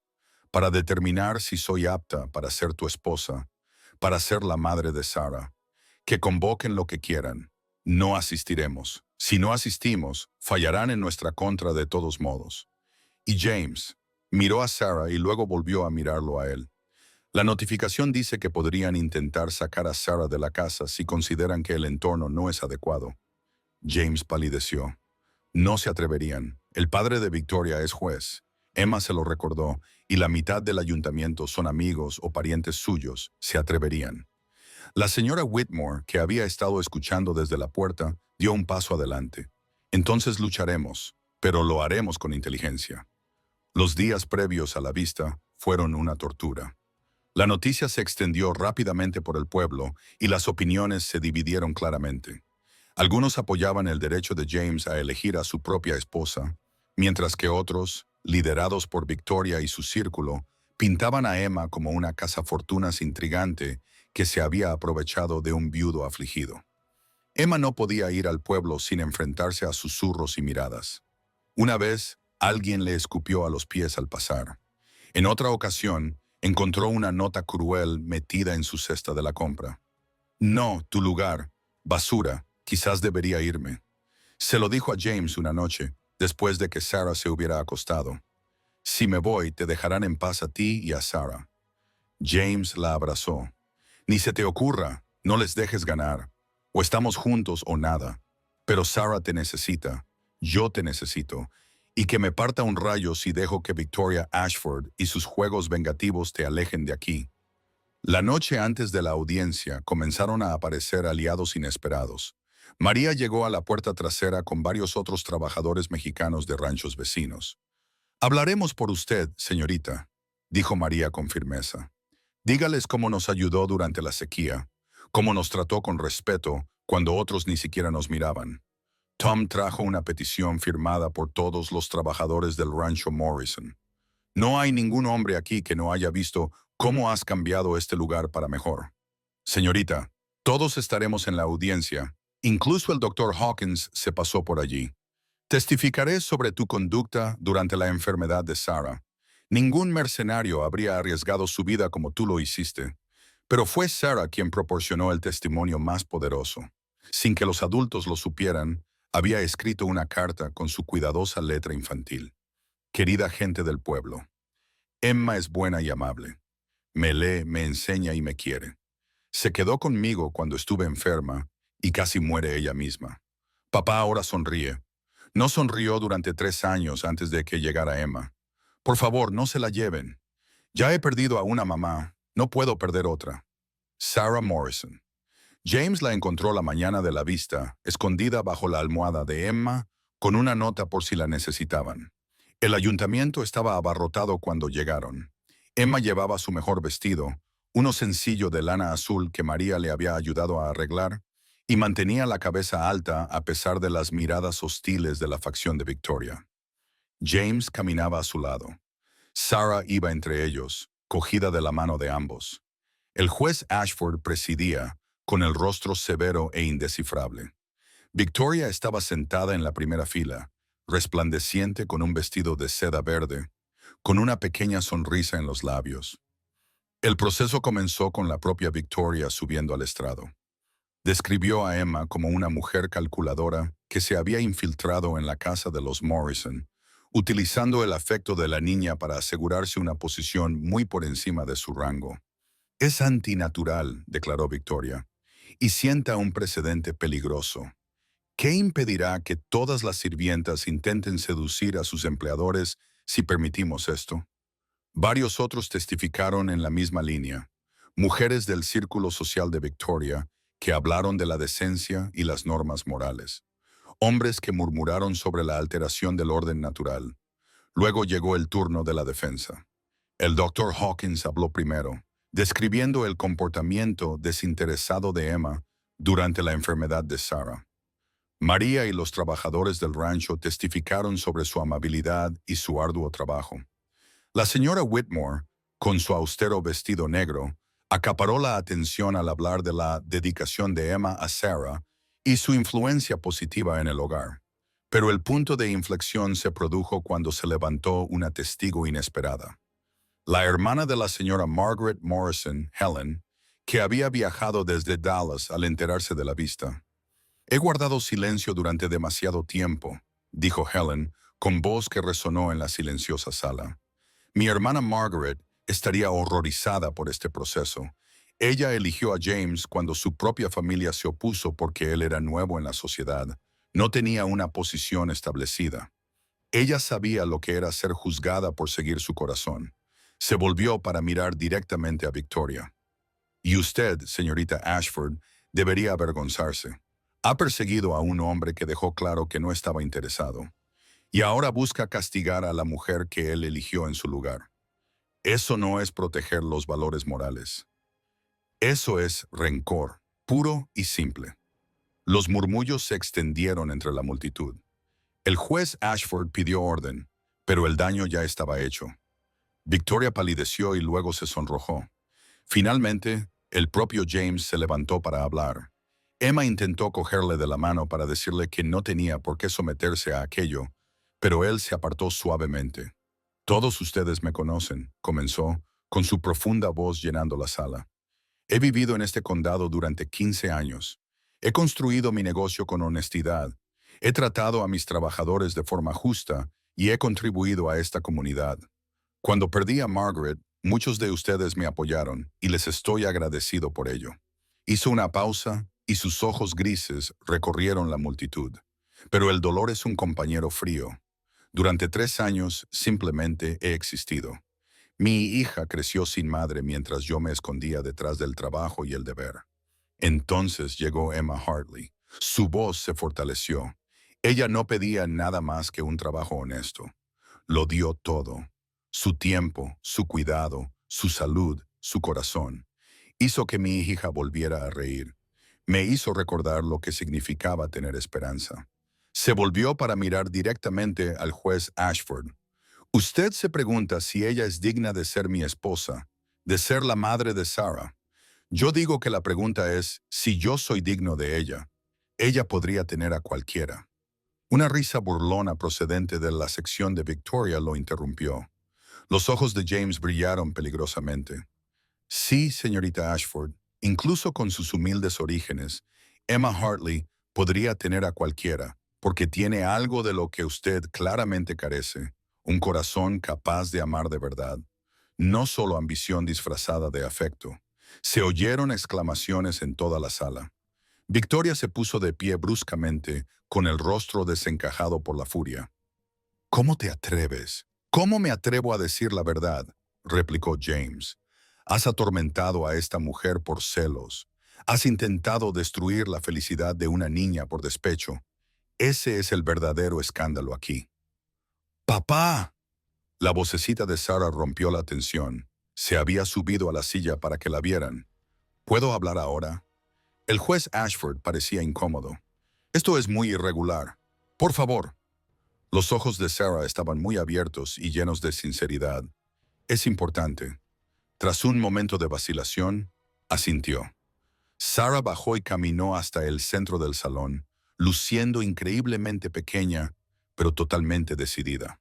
para determinar si soy apta para ser tu esposa, para ser la madre de Sarah. Que convoquen lo que quieran. No asistiremos. Si no asistimos, fallarán en nuestra contra de todos modos. Y James miró a Sarah y luego volvió a mirarlo a él. La notificación dice que podrían intentar sacar a Sarah de la casa si consideran que el entorno no es adecuado. James palideció. No se atreverían. El padre de Victoria es juez. Emma se lo recordó, y la mitad del ayuntamiento son amigos o parientes suyos. Se atreverían. La señora Whitmore, que había estado escuchando desde la puerta, dio un paso adelante. Entonces lucharemos, pero lo haremos con inteligencia. Los días previos a la vista fueron una tortura. La noticia se extendió rápidamente por el pueblo y las opiniones se dividieron claramente. Algunos apoyaban el derecho de James a elegir a su propia esposa, mientras que otros, liderados por Victoria y su círculo, pintaban a Emma como una cazafortunas intrigante que se había aprovechado de un viudo afligido. Emma no podía ir al pueblo sin enfrentarse a susurros y miradas. Una vez, alguien le escupió a los pies al pasar. En otra ocasión, encontró una nota cruel metida en su cesta de la compra. No, tu lugar. Basura. Quizás debería irme. Se lo dijo a James una noche, después de que Sarah se hubiera acostado. Si me voy, te dejarán en paz a ti y a Sarah. James la abrazó. Ni se te ocurra, no les dejes ganar. O estamos juntos o nada. Pero Sarah te necesita, yo te necesito, y que me parta un rayo si dejo que Victoria Ashford y sus juegos vengativos te alejen de aquí. La noche antes de la audiencia comenzaron a aparecer aliados inesperados. María llegó a la puerta trasera con varios otros trabajadores mexicanos de ranchos vecinos. «Hablaremos por usted, señorita», dijo María con firmeza. «Dígales cómo nos ayudó durante la sequía, cómo nos trató con respeto cuando otros ni siquiera nos miraban. Tom trajo una petición firmada por todos los trabajadores del rancho Morrison. No hay ningún hombre aquí que no haya visto cómo has cambiado este lugar para mejor. Señorita, todos estaremos en la audiencia. Incluso el Dr. Hawkins se pasó por allí. Testificaré sobre tu conducta durante la enfermedad de Sarah. Ningún mercenario habría arriesgado su vida como tú lo hiciste. Pero fue Sarah quien proporcionó el testimonio más poderoso. Sin que los adultos lo supieran, había escrito una carta con su cuidadosa letra infantil. Querida gente del pueblo, Emma es buena y amable. Me lee, me enseña y me quiere. Se quedó conmigo cuando estuve enferma y casi muere ella misma. Papá ahora sonríe. No sonrió durante 3 años antes de que llegara Emma. Por favor, no se la lleven. Ya he perdido a una mamá, no puedo perder otra. Sarah Morrison. James la encontró la mañana de la vista, escondida bajo la almohada de Emma, con una nota por si la necesitaban. El ayuntamiento estaba abarrotado cuando llegaron. Emma llevaba su mejor vestido, uno sencillo de lana azul que María le había ayudado a arreglar, y mantenía la cabeza alta a pesar de las miradas hostiles de la facción de Victoria. James caminaba a su lado. Sarah iba entre ellos, cogida de la mano de ambos. El juez Ashford presidía, con el rostro severo e indescifrable. Victoria estaba sentada en la primera fila, resplandeciente con un vestido de seda verde, con una pequeña sonrisa en los labios. El proceso comenzó con la propia Victoria subiendo al estrado. Describió a Emma como una mujer calculadora que se había infiltrado en la casa de los Morrison, utilizando el afecto de la niña para asegurarse una posición muy por encima de su rango. Es antinatural, declaró Victoria, y sienta un precedente peligroso. ¿Qué impedirá que todas las sirvientas intenten seducir a sus empleadores si permitimos esto? Varios otros testificaron en la misma línea. mujeres del círculo social de Victoria que hablaron de la decencia y las normas morales, hombres que murmuraron sobre la alteración del orden natural. Luego llegó el turno de la defensa. El Dr. Hawkins habló primero, describiendo el comportamiento desinteresado de Emma durante la enfermedad de Sarah. María y los trabajadores del rancho testificaron sobre su amabilidad y su arduo trabajo. La señora Whitmore, con su austero vestido negro, acaparó la atención al hablar de la dedicación de Emma a Sarah y su influencia positiva en el hogar. Pero el punto de inflexión se produjo cuando se levantó una testigo inesperada. La hermana de la señora Margaret Morrison, Helen, que había viajado desde Dallas al enterarse de la vista. «He guardado silencio durante demasiado tiempo», dijo Helen, con voz que resonó en la silenciosa sala. «Mi hermana Margaret estaría horrorizada por este proceso. Ella eligió a James cuando su propia familia se opuso porque él era nuevo en la sociedad. No tenía una posición establecida. Ella sabía lo que era ser juzgada por seguir su corazón. Se volvió para mirar directamente a Victoria. Y usted, señorita Ashford, debería avergonzarse. Ha perseguido a un hombre que dejó claro que no estaba interesado. Y ahora busca castigar a la mujer que él eligió en su lugar. Eso no es proteger los valores morales. Eso es rencor, puro y simple». Los murmullos se extendieron entre la multitud. El juez Ashford pidió orden, pero el daño ya estaba hecho. Victoria palideció y luego se sonrojó. Finalmente, el propio James se levantó para hablar. Emma intentó cogerle de la mano para decirle que no tenía por qué someterse a aquello, pero él se apartó suavemente. «Todos ustedes me conocen», comenzó, con su profunda voz llenando la sala. «He vivido en este condado durante 15 años. He construido mi negocio con honestidad. He tratado a mis trabajadores de forma justa y he contribuido a esta comunidad. Cuando perdí a Margaret, muchos de ustedes me apoyaron y les estoy agradecido por ello». Hizo una pausa y sus ojos grises recorrieron la multitud. «Pero el dolor es un compañero frío. Durante 3 años simplemente he existido. Mi hija creció sin madre mientras yo me escondía detrás del trabajo y el deber». Entonces llegó Emma Hartley. Su voz se fortaleció. Ella no pedía nada más que un trabajo honesto. Lo dio todo. Su tiempo, su cuidado, su salud, su corazón. Hizo que mi hija volviera a reír. Me hizo recordar lo que significaba tener esperanza. Se volvió para mirar directamente al juez Ashford. «Usted se pregunta si ella es digna de ser mi esposa, de ser la madre de Sarah. Yo digo que la pregunta es si yo soy digno de ella. Ella podría tener a cualquiera». Una risa burlona procedente de la sección de Victoria lo interrumpió. Los ojos de James brillaron peligrosamente. «Sí, señorita Ashford, incluso con sus humildes orígenes, Emma Hartley podría tener a cualquiera, porque tiene algo de lo que usted claramente carece, un corazón capaz de amar de verdad, no solo ambición disfrazada de afecto». Se oyeron exclamaciones en toda la sala. Victoria se puso de pie bruscamente, con el rostro desencajado por la furia. «¿Cómo te atreves? ¿Cómo me atrevo a decir la verdad?», replicó James. «Has atormentado a esta mujer por celos. Has intentado destruir la felicidad de una niña por despecho. Ese es el verdadero escándalo aquí». «¡Papá!». La vocecita de Sarah rompió la tensión. Se había subido a la silla para que la vieran. «¿Puedo hablar ahora?». El juez Ashford parecía incómodo. «Esto es muy irregular. Por favor». Los ojos de Sarah estaban muy abiertos y llenos de sinceridad. «Es importante». Tras un momento de vacilación, asintió. Sarah bajó y caminó hasta el centro del salón, luciendo increíblemente pequeña, pero totalmente decidida.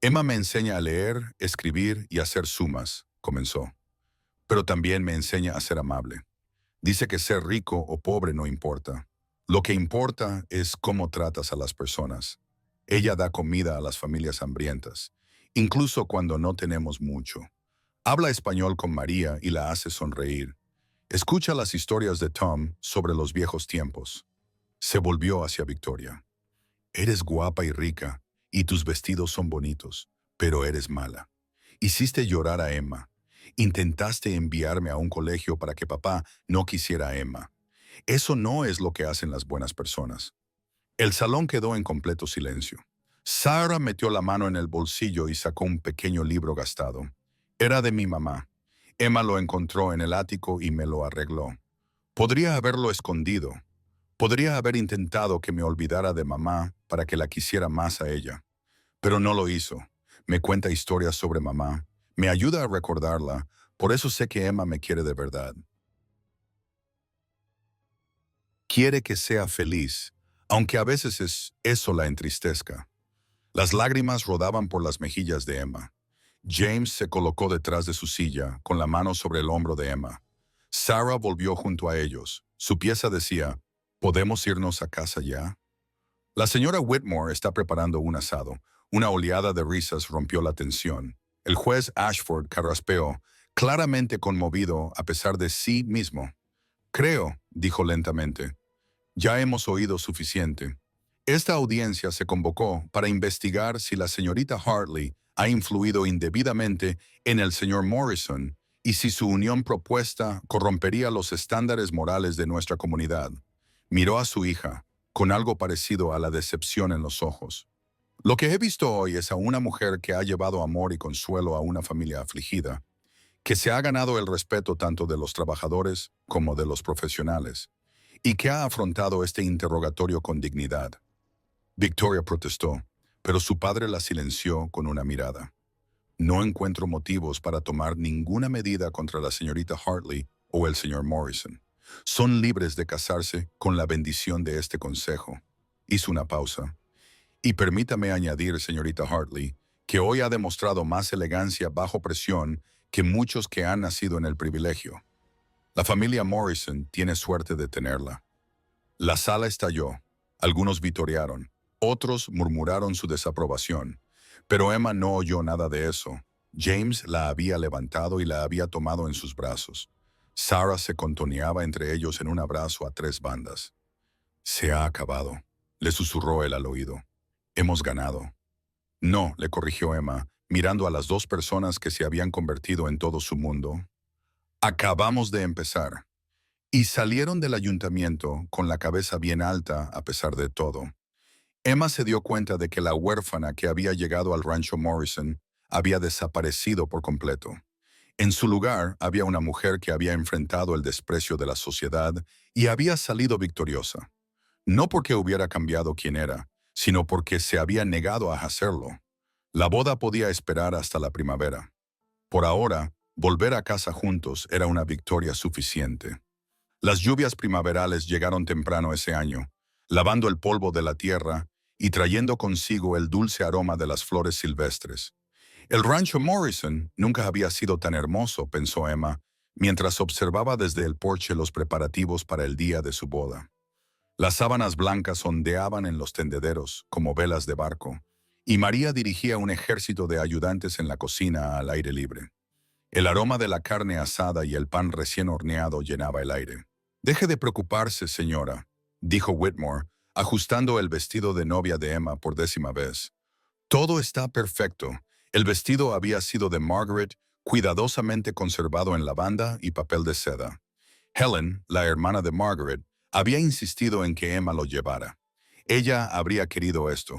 «Emma me enseña a leer, escribir y hacer sumas», comenzó. «Pero también me enseña a ser amable. Dice que ser rico o pobre no importa. Lo que importa es cómo tratas a las personas. Ella da comida a las familias hambrientas, incluso cuando no tenemos mucho. Habla español con María y la hace sonreír. Escucha las historias de Tom sobre los viejos tiempos». Se volvió hacia Victoria. «Eres guapa y rica, y tus vestidos son bonitos, pero eres mala. Hiciste llorar a Emma. Intentaste enviarme a un colegio para que papá no quisiera a Emma. Eso no es lo que hacen las buenas personas. El salón quedó en completo silencio. Sarah metió la mano en el bolsillo y sacó un pequeño libro gastado. Era de mi mamá. Emma lo encontró en el ático y me lo arregló. Podría haberlo escondido. Podría haber intentado que me olvidara de mamá para que la quisiera más a ella. Pero no lo hizo. Me cuenta historias sobre mamá. Me ayuda a recordarla. Por eso sé que Emma me quiere de verdad. Quiere que sea feliz, aunque a veces eso la entristezca. Las lágrimas rodaban por las mejillas de Emma. James se colocó detrás de su silla, con la mano sobre el hombro de Emma. Sarah volvió junto a ellos. Su pieza decía, ¿podemos irnos a casa ya? La señora Whitmore está preparando un asado. Una oleada de risas rompió la tensión. El juez Ashford carraspeó, claramente conmovido a pesar de sí mismo. Creo, dijo lentamente, ya hemos oído suficiente. Esta audiencia se convocó para investigar si la señorita Hartley ha influido indebidamente en el señor Morrison y si su unión propuesta corrompería los estándares morales de nuestra comunidad. Miró a su hija, con algo parecido a la decepción en los ojos. Lo que he visto hoy es a una mujer que ha llevado amor y consuelo a una familia afligida, que se ha ganado el respeto tanto de los trabajadores como de los profesionales, y que ha afrontado este interrogatorio con dignidad. Victoria protestó, pero su padre la silenció con una mirada. No encuentro motivos para tomar ninguna medida contra la señorita Hartley o el señor Morrison. Son libres de casarse con la bendición de este consejo. Hizo una pausa. Y permítame añadir, señorita Hartley, que hoy ha demostrado más elegancia bajo presión que muchos que han nacido en el privilegio. La familia Morrison tiene suerte de tenerla. La sala estalló. Algunos vitorearon. Otros murmuraron su desaprobación. Pero Emma no oyó nada de eso. James la había levantado y la había tomado en sus brazos. Sarah se contoneaba entre ellos en un abrazo a tres bandas. Se ha acabado, le susurró él al oído. Hemos ganado. No, le corrigió Emma, mirando a las dos personas que se habían convertido en todo su mundo. Acabamos de empezar. Y salieron del ayuntamiento con la cabeza bien alta a pesar de todo. Emma se dio cuenta de que la huérfana que había llegado al rancho Morrison había desaparecido por completo. En su lugar había una mujer que había enfrentado el desprecio de la sociedad y había salido victoriosa. No porque hubiera cambiado quién era, sino porque se había negado a hacerlo. La boda podía esperar hasta la primavera. Por ahora, volver a casa juntos era una victoria suficiente. Las lluvias primaverales llegaron temprano ese año, lavando el polvo de la tierra y trayendo consigo el dulce aroma de las flores silvestres. El rancho Morrison nunca había sido tan hermoso, pensó Emma, mientras observaba desde el porche los preparativos para el día de su boda. Las sábanas blancas ondeaban en los tendederos como velas de barco, y María dirigía un ejército de ayudantes en la cocina al aire libre. El aroma de la carne asada y el pan recién horneado llenaba el aire. «Deje de preocuparse, señora», dijo Whitmore, ajustando el vestido de novia de Emma por 10ª vez. «Todo está perfecto». El vestido había sido de Margaret, cuidadosamente conservado en lavanda y papel de seda. Helen, la hermana de Margaret, había insistido en que Emma lo llevara. Ella habría querido esto.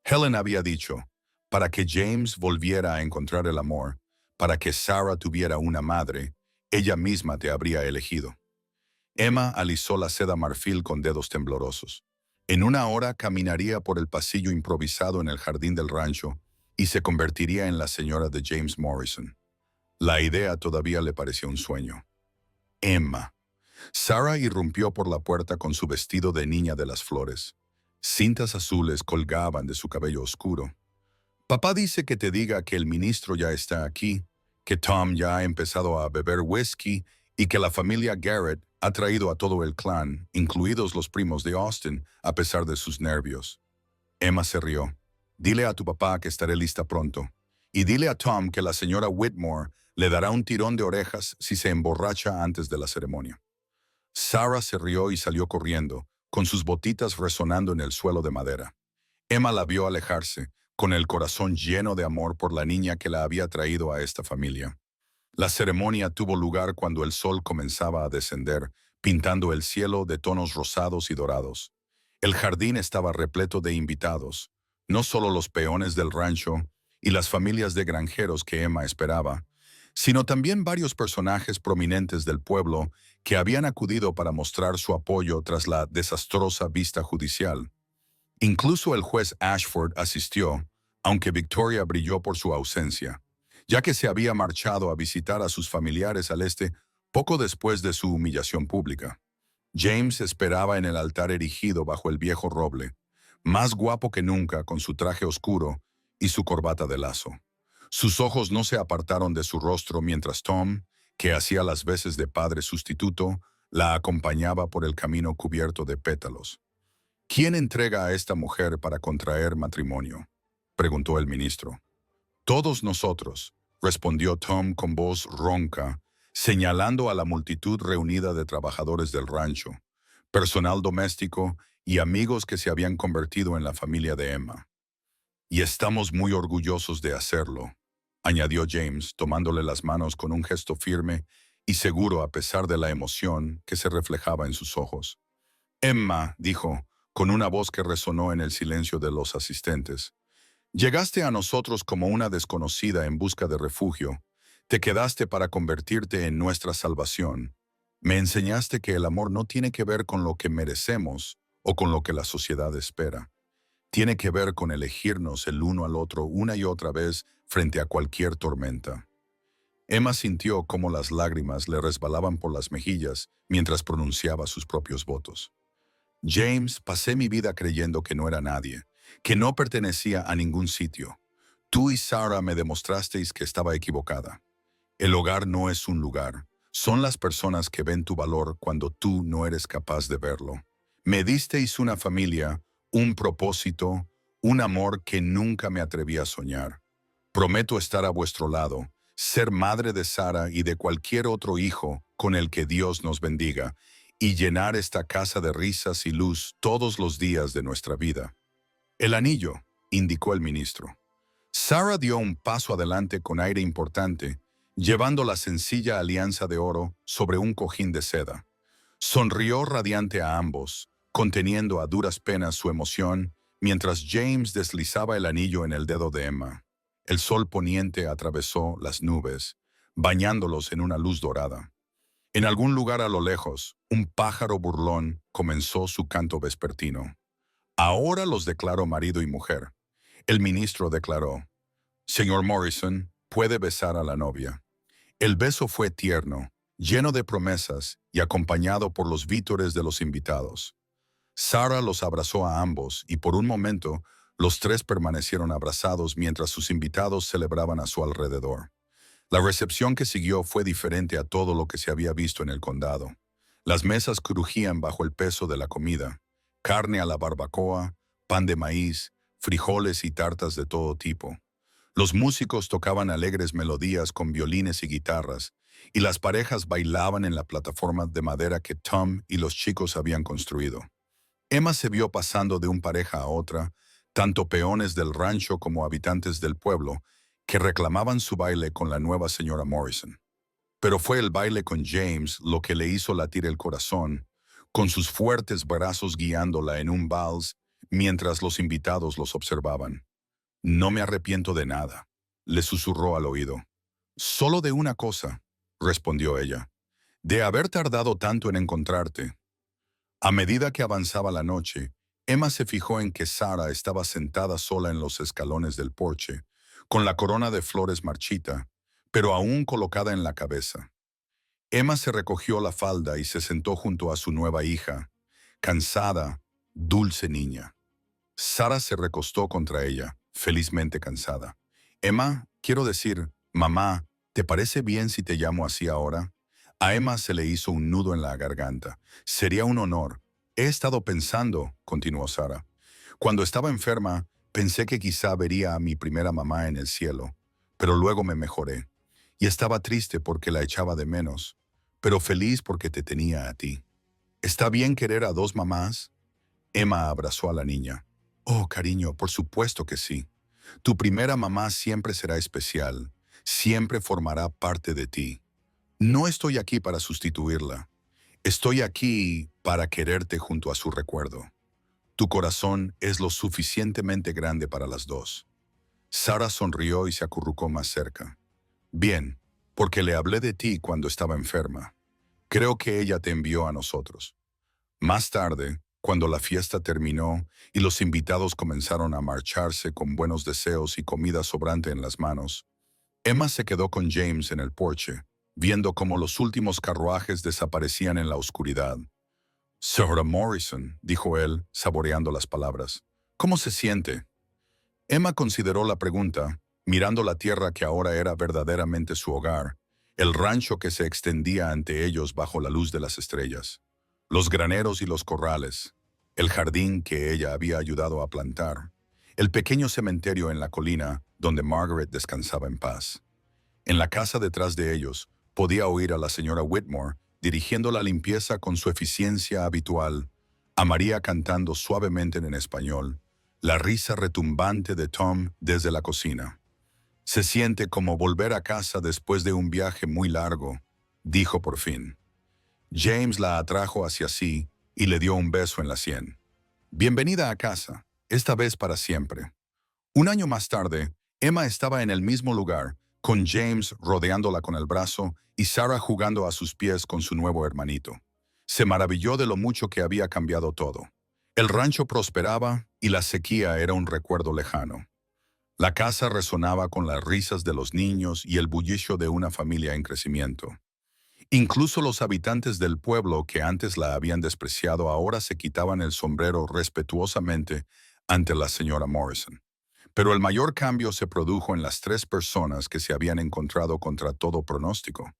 Helen había dicho, para que James volviera a encontrar el amor, para que Sarah tuviera una madre, ella misma te habría elegido. Emma alisó la seda marfil con dedos temblorosos. En una hora caminaría por el pasillo improvisado en el jardín del rancho y se convertiría en la señora de James Morrison. La idea todavía le parecía un sueño. Emma. Sarah irrumpió por la puerta con su vestido de niña de las flores. Cintas azules colgaban de su cabello oscuro. «Papá dice que te diga que el ministro ya está aquí, que Tom ya ha empezado a beber whisky y que la familia Garrett ha traído a todo el clan, incluidos los primos de Austin, a pesar de sus nervios». Emma se rió. «Dile a tu papá que estaré lista pronto. Y dile a Tom que la señora Whitmore le dará un tirón de orejas si se emborracha antes de la ceremonia». Sarah se rió y salió corriendo, con sus botitas resonando en el suelo de madera. Emma la vio alejarse, con el corazón lleno de amor por la niña que la había traído a esta familia. La ceremonia tuvo lugar cuando el sol comenzaba a descender, pintando el cielo de tonos rosados y dorados. El jardín estaba repleto de invitados, no solo los peones del rancho y las familias de granjeros que Emma esperaba, sino también varios personajes prominentes del pueblo que habían acudido para mostrar su apoyo tras la desastrosa vista judicial. Incluso el juez Ashford asistió, aunque Victoria brilló por su ausencia, ya que se había marchado a visitar a sus familiares al este poco después de su humillación pública. James esperaba en el altar erigido bajo el viejo roble, más guapo que nunca con su traje oscuro y su corbata de lazo. Sus ojos no se apartaron de su rostro mientras Tom, que hacía las veces de padre sustituto, la acompañaba por el camino cubierto de pétalos. ¿Quién entrega a esta mujer para contraer matrimonio?, preguntó el ministro. Todos nosotros, respondió Tom con voz ronca, señalando a la multitud reunida de trabajadores del rancho, personal doméstico y amigos que se habían convertido en la familia de Emma. Y estamos muy orgullosos de hacerlo, añadió James, tomándole las manos con un gesto firme y seguro a pesar de la emoción que se reflejaba en sus ojos. Emma, dijo, con una voz que resonó en el silencio de los asistentes, llegaste a nosotros como una desconocida en busca de refugio. Te quedaste para convertirte en nuestra salvación. Me enseñaste que el amor no tiene que ver con lo que merecemos o con lo que la sociedad espera. Tiene que ver con elegirnos el uno al otro una y otra vez frente a cualquier tormenta. Emma sintió cómo las lágrimas le resbalaban por las mejillas mientras pronunciaba sus propios votos. James, pasé mi vida creyendo que no era nadie, que no pertenecía a ningún sitio. Tú y Sarah me demostrasteis que estaba equivocada. El hogar no es un lugar. Son las personas que ven tu valor cuando tú no eres capaz de verlo. Me disteis una familia, un propósito, un amor que nunca me atreví a soñar. Prometo estar a vuestro lado, ser madre de Sarah y de cualquier otro hijo con el que Dios nos bendiga, y llenar esta casa de risas y luz todos los días de nuestra vida. El anillo, indicó el ministro. Sarah dio un paso adelante con aire importante, llevando la sencilla alianza de oro sobre un cojín de seda. Sonrió radiante a ambos, conteniendo a duras penas su emoción, mientras James deslizaba el anillo en el dedo de Emma. El sol poniente atravesó las nubes, bañándolos en una luz dorada. En algún lugar a lo lejos, un pájaro burlón comenzó su canto vespertino. Ahora los declaro marido y mujer. El ministro declaró, Señor Morrison, puede besar a la novia. El beso fue tierno, lleno de promesas y acompañado por los vítores de los invitados. Sarah los abrazó a ambos y por un momento los tres permanecieron abrazados mientras sus invitados celebraban a su alrededor. La recepción que siguió fue diferente a todo lo que se había visto en el condado. Las mesas crujían bajo el peso de la comida, carne a la barbacoa, pan de maíz, frijoles y tartas de todo tipo. Los músicos tocaban alegres melodías con violines y guitarras, y las parejas bailaban en la plataforma de madera que Tom y los chicos habían construido. Emma se vio pasando de una pareja a otra, tanto peones del rancho como habitantes del pueblo, que reclamaban su baile con la nueva señora Morrison. Pero fue el baile con James lo que le hizo latir el corazón, con sus fuertes brazos guiándola en un vals mientras los invitados los observaban. No me arrepiento de nada, le susurró al oído. Solo de una cosa, respondió ella, de haber tardado tanto en encontrarte. A medida que avanzaba la noche, Emma se fijó en que Sarah estaba sentada sola en los escalones del porche, con la corona de flores marchita, pero aún colocada en la cabeza. Emma se recogió la falda y se sentó junto a su nueva hija, cansada, dulce niña. Sarah se recostó contra ella, felizmente cansada. Emma, quiero decir, mamá, ¿te parece bien si te llamo así ahora? A Emma se le hizo un nudo en la garganta. Sería un honor. He estado pensando, continuó Sarah. Cuando estaba enferma, pensé que quizá vería a mi primera mamá en el cielo, pero luego me mejoré. Y estaba triste porque la echaba de menos, pero feliz porque te tenía a ti. ¿Está bien querer a dos mamás? Emma abrazó a la niña. Oh, cariño, por supuesto que sí. Tu primera mamá siempre será especial. siempre formará parte de ti. No estoy aquí para sustituirla. Estoy aquí para quererte junto a su recuerdo. Tu corazón es lo suficientemente grande para las dos. Sarah sonrió y se acurrucó más cerca. Bien, porque le hablé de ti cuando estaba enferma. Creo que ella te envió a nosotros. Más tarde, cuando la fiesta terminó y los invitados comenzaron a marcharse con buenos deseos y comida sobrante en las manos, Emma se quedó con James en el porche, viendo cómo los últimos carruajes desaparecían en la oscuridad. Señora Morrison, dijo él, saboreando las palabras. ¿Cómo se siente? Emma consideró la pregunta, mirando la tierra que ahora era verdaderamente su hogar, el rancho que se extendía ante ellos bajo la luz de las estrellas, los graneros y los corrales, el jardín que ella había ayudado a plantar, el pequeño cementerio en la colina donde Margaret descansaba en paz. En la casa detrás de ellos, podía oír a la señora Whitmore dirigiendo la limpieza con su eficiencia habitual, a María cantando suavemente en español, la risa retumbante de Tom desde la cocina. Se siente como volver a casa después de un viaje muy largo, dijo por fin. James la atrajo hacia sí y le dio un beso en la sien. Bienvenida a casa, esta vez para siempre. Un año más tarde, Emma estaba en el mismo lugar, con James rodeándola con el brazo y Sarah jugando a sus pies con su nuevo hermanito. Se maravilló de lo mucho que había cambiado todo. El rancho prosperaba y la sequía era un recuerdo lejano. La casa resonaba con las risas de los niños y el bullicio de una familia en crecimiento. Incluso los habitantes del pueblo que antes la habían despreciado ahora se quitaban el sombrero respetuosamente ante la señora Morrison. Pero el mayor cambio se produjo en las tres personas que se habían encontrado contra todo pronóstico.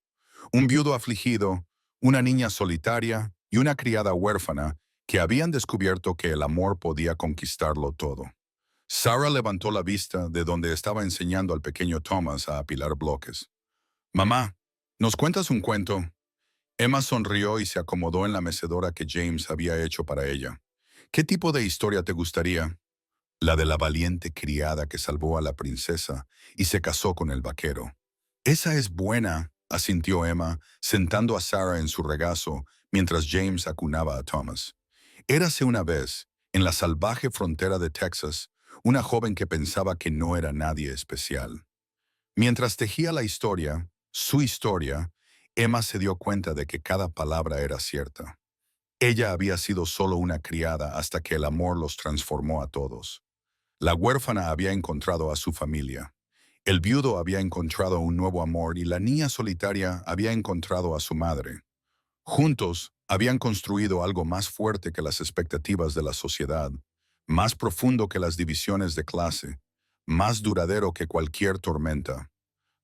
Un viudo afligido, una niña solitaria y una criada huérfana que habían descubierto que el amor podía conquistarlo todo. Sarah levantó la vista de donde estaba enseñando al pequeño Thomas a apilar bloques. «Mamá, ¿nos cuentas un cuento?» Emma sonrió y se acomodó en la mecedora que James había hecho para ella. «¿Qué tipo de historia te gustaría?» «La de la valiente criada que salvó a la princesa y se casó con el vaquero». «Esa es buena», asintió Emma, sentando a Sarah en su regazo mientras James acunaba a Thomas. Érase una vez, en la salvaje frontera de Texas, una joven que pensaba que no era nadie especial. Mientras tejía la historia, su historia, Emma se dio cuenta de que cada palabra era cierta. Ella había sido solo una criada hasta que el amor los transformó a todos. La huérfana había encontrado a su familia. El viudo había encontrado un nuevo amor y la niña solitaria había encontrado a su madre. Juntos, habían construido algo más fuerte que las expectativas de la sociedad, más profundo que las divisiones de clase, más duradero que cualquier tormenta,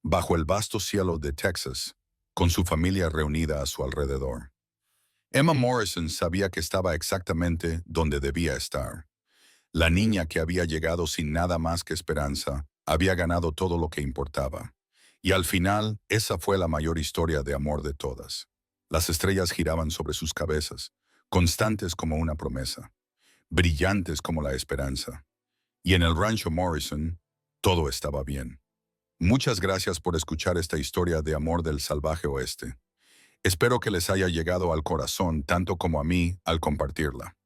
bajo el vasto cielo de Texas, con su familia reunida a su alrededor. Emma Morrison sabía que estaba exactamente donde debía estar. La niña que había llegado sin nada más que esperanza, había ganado todo lo que importaba. Y al final, esa fue la mayor historia de amor de todas. Las estrellas giraban sobre sus cabezas, constantes como una promesa, brillantes como la esperanza. Y en el rancho Morrison, todo estaba bien. Muchas gracias por escuchar esta historia de amor del salvaje oeste. Espero que les haya llegado al corazón tanto como a mí al compartirla.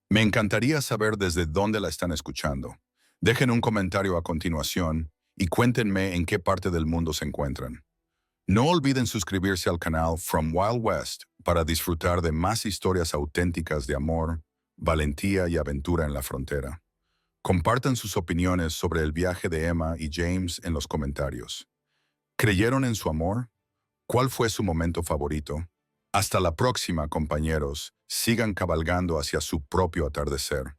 Me encantaría saber desde dónde la están escuchando. Dejen un comentario a continuación y cuéntenme en qué parte del mundo se encuentran. No olviden suscribirse al canal From Wild West para disfrutar de más historias auténticas de amor, valentía y aventura en la frontera. Compartan sus opiniones sobre el viaje de Emma y James en los comentarios. ¿Creyeron en su amor? ¿Cuál fue su momento favorito? Hasta la próxima, compañeros. Sigan cabalgando hacia su propio atardecer.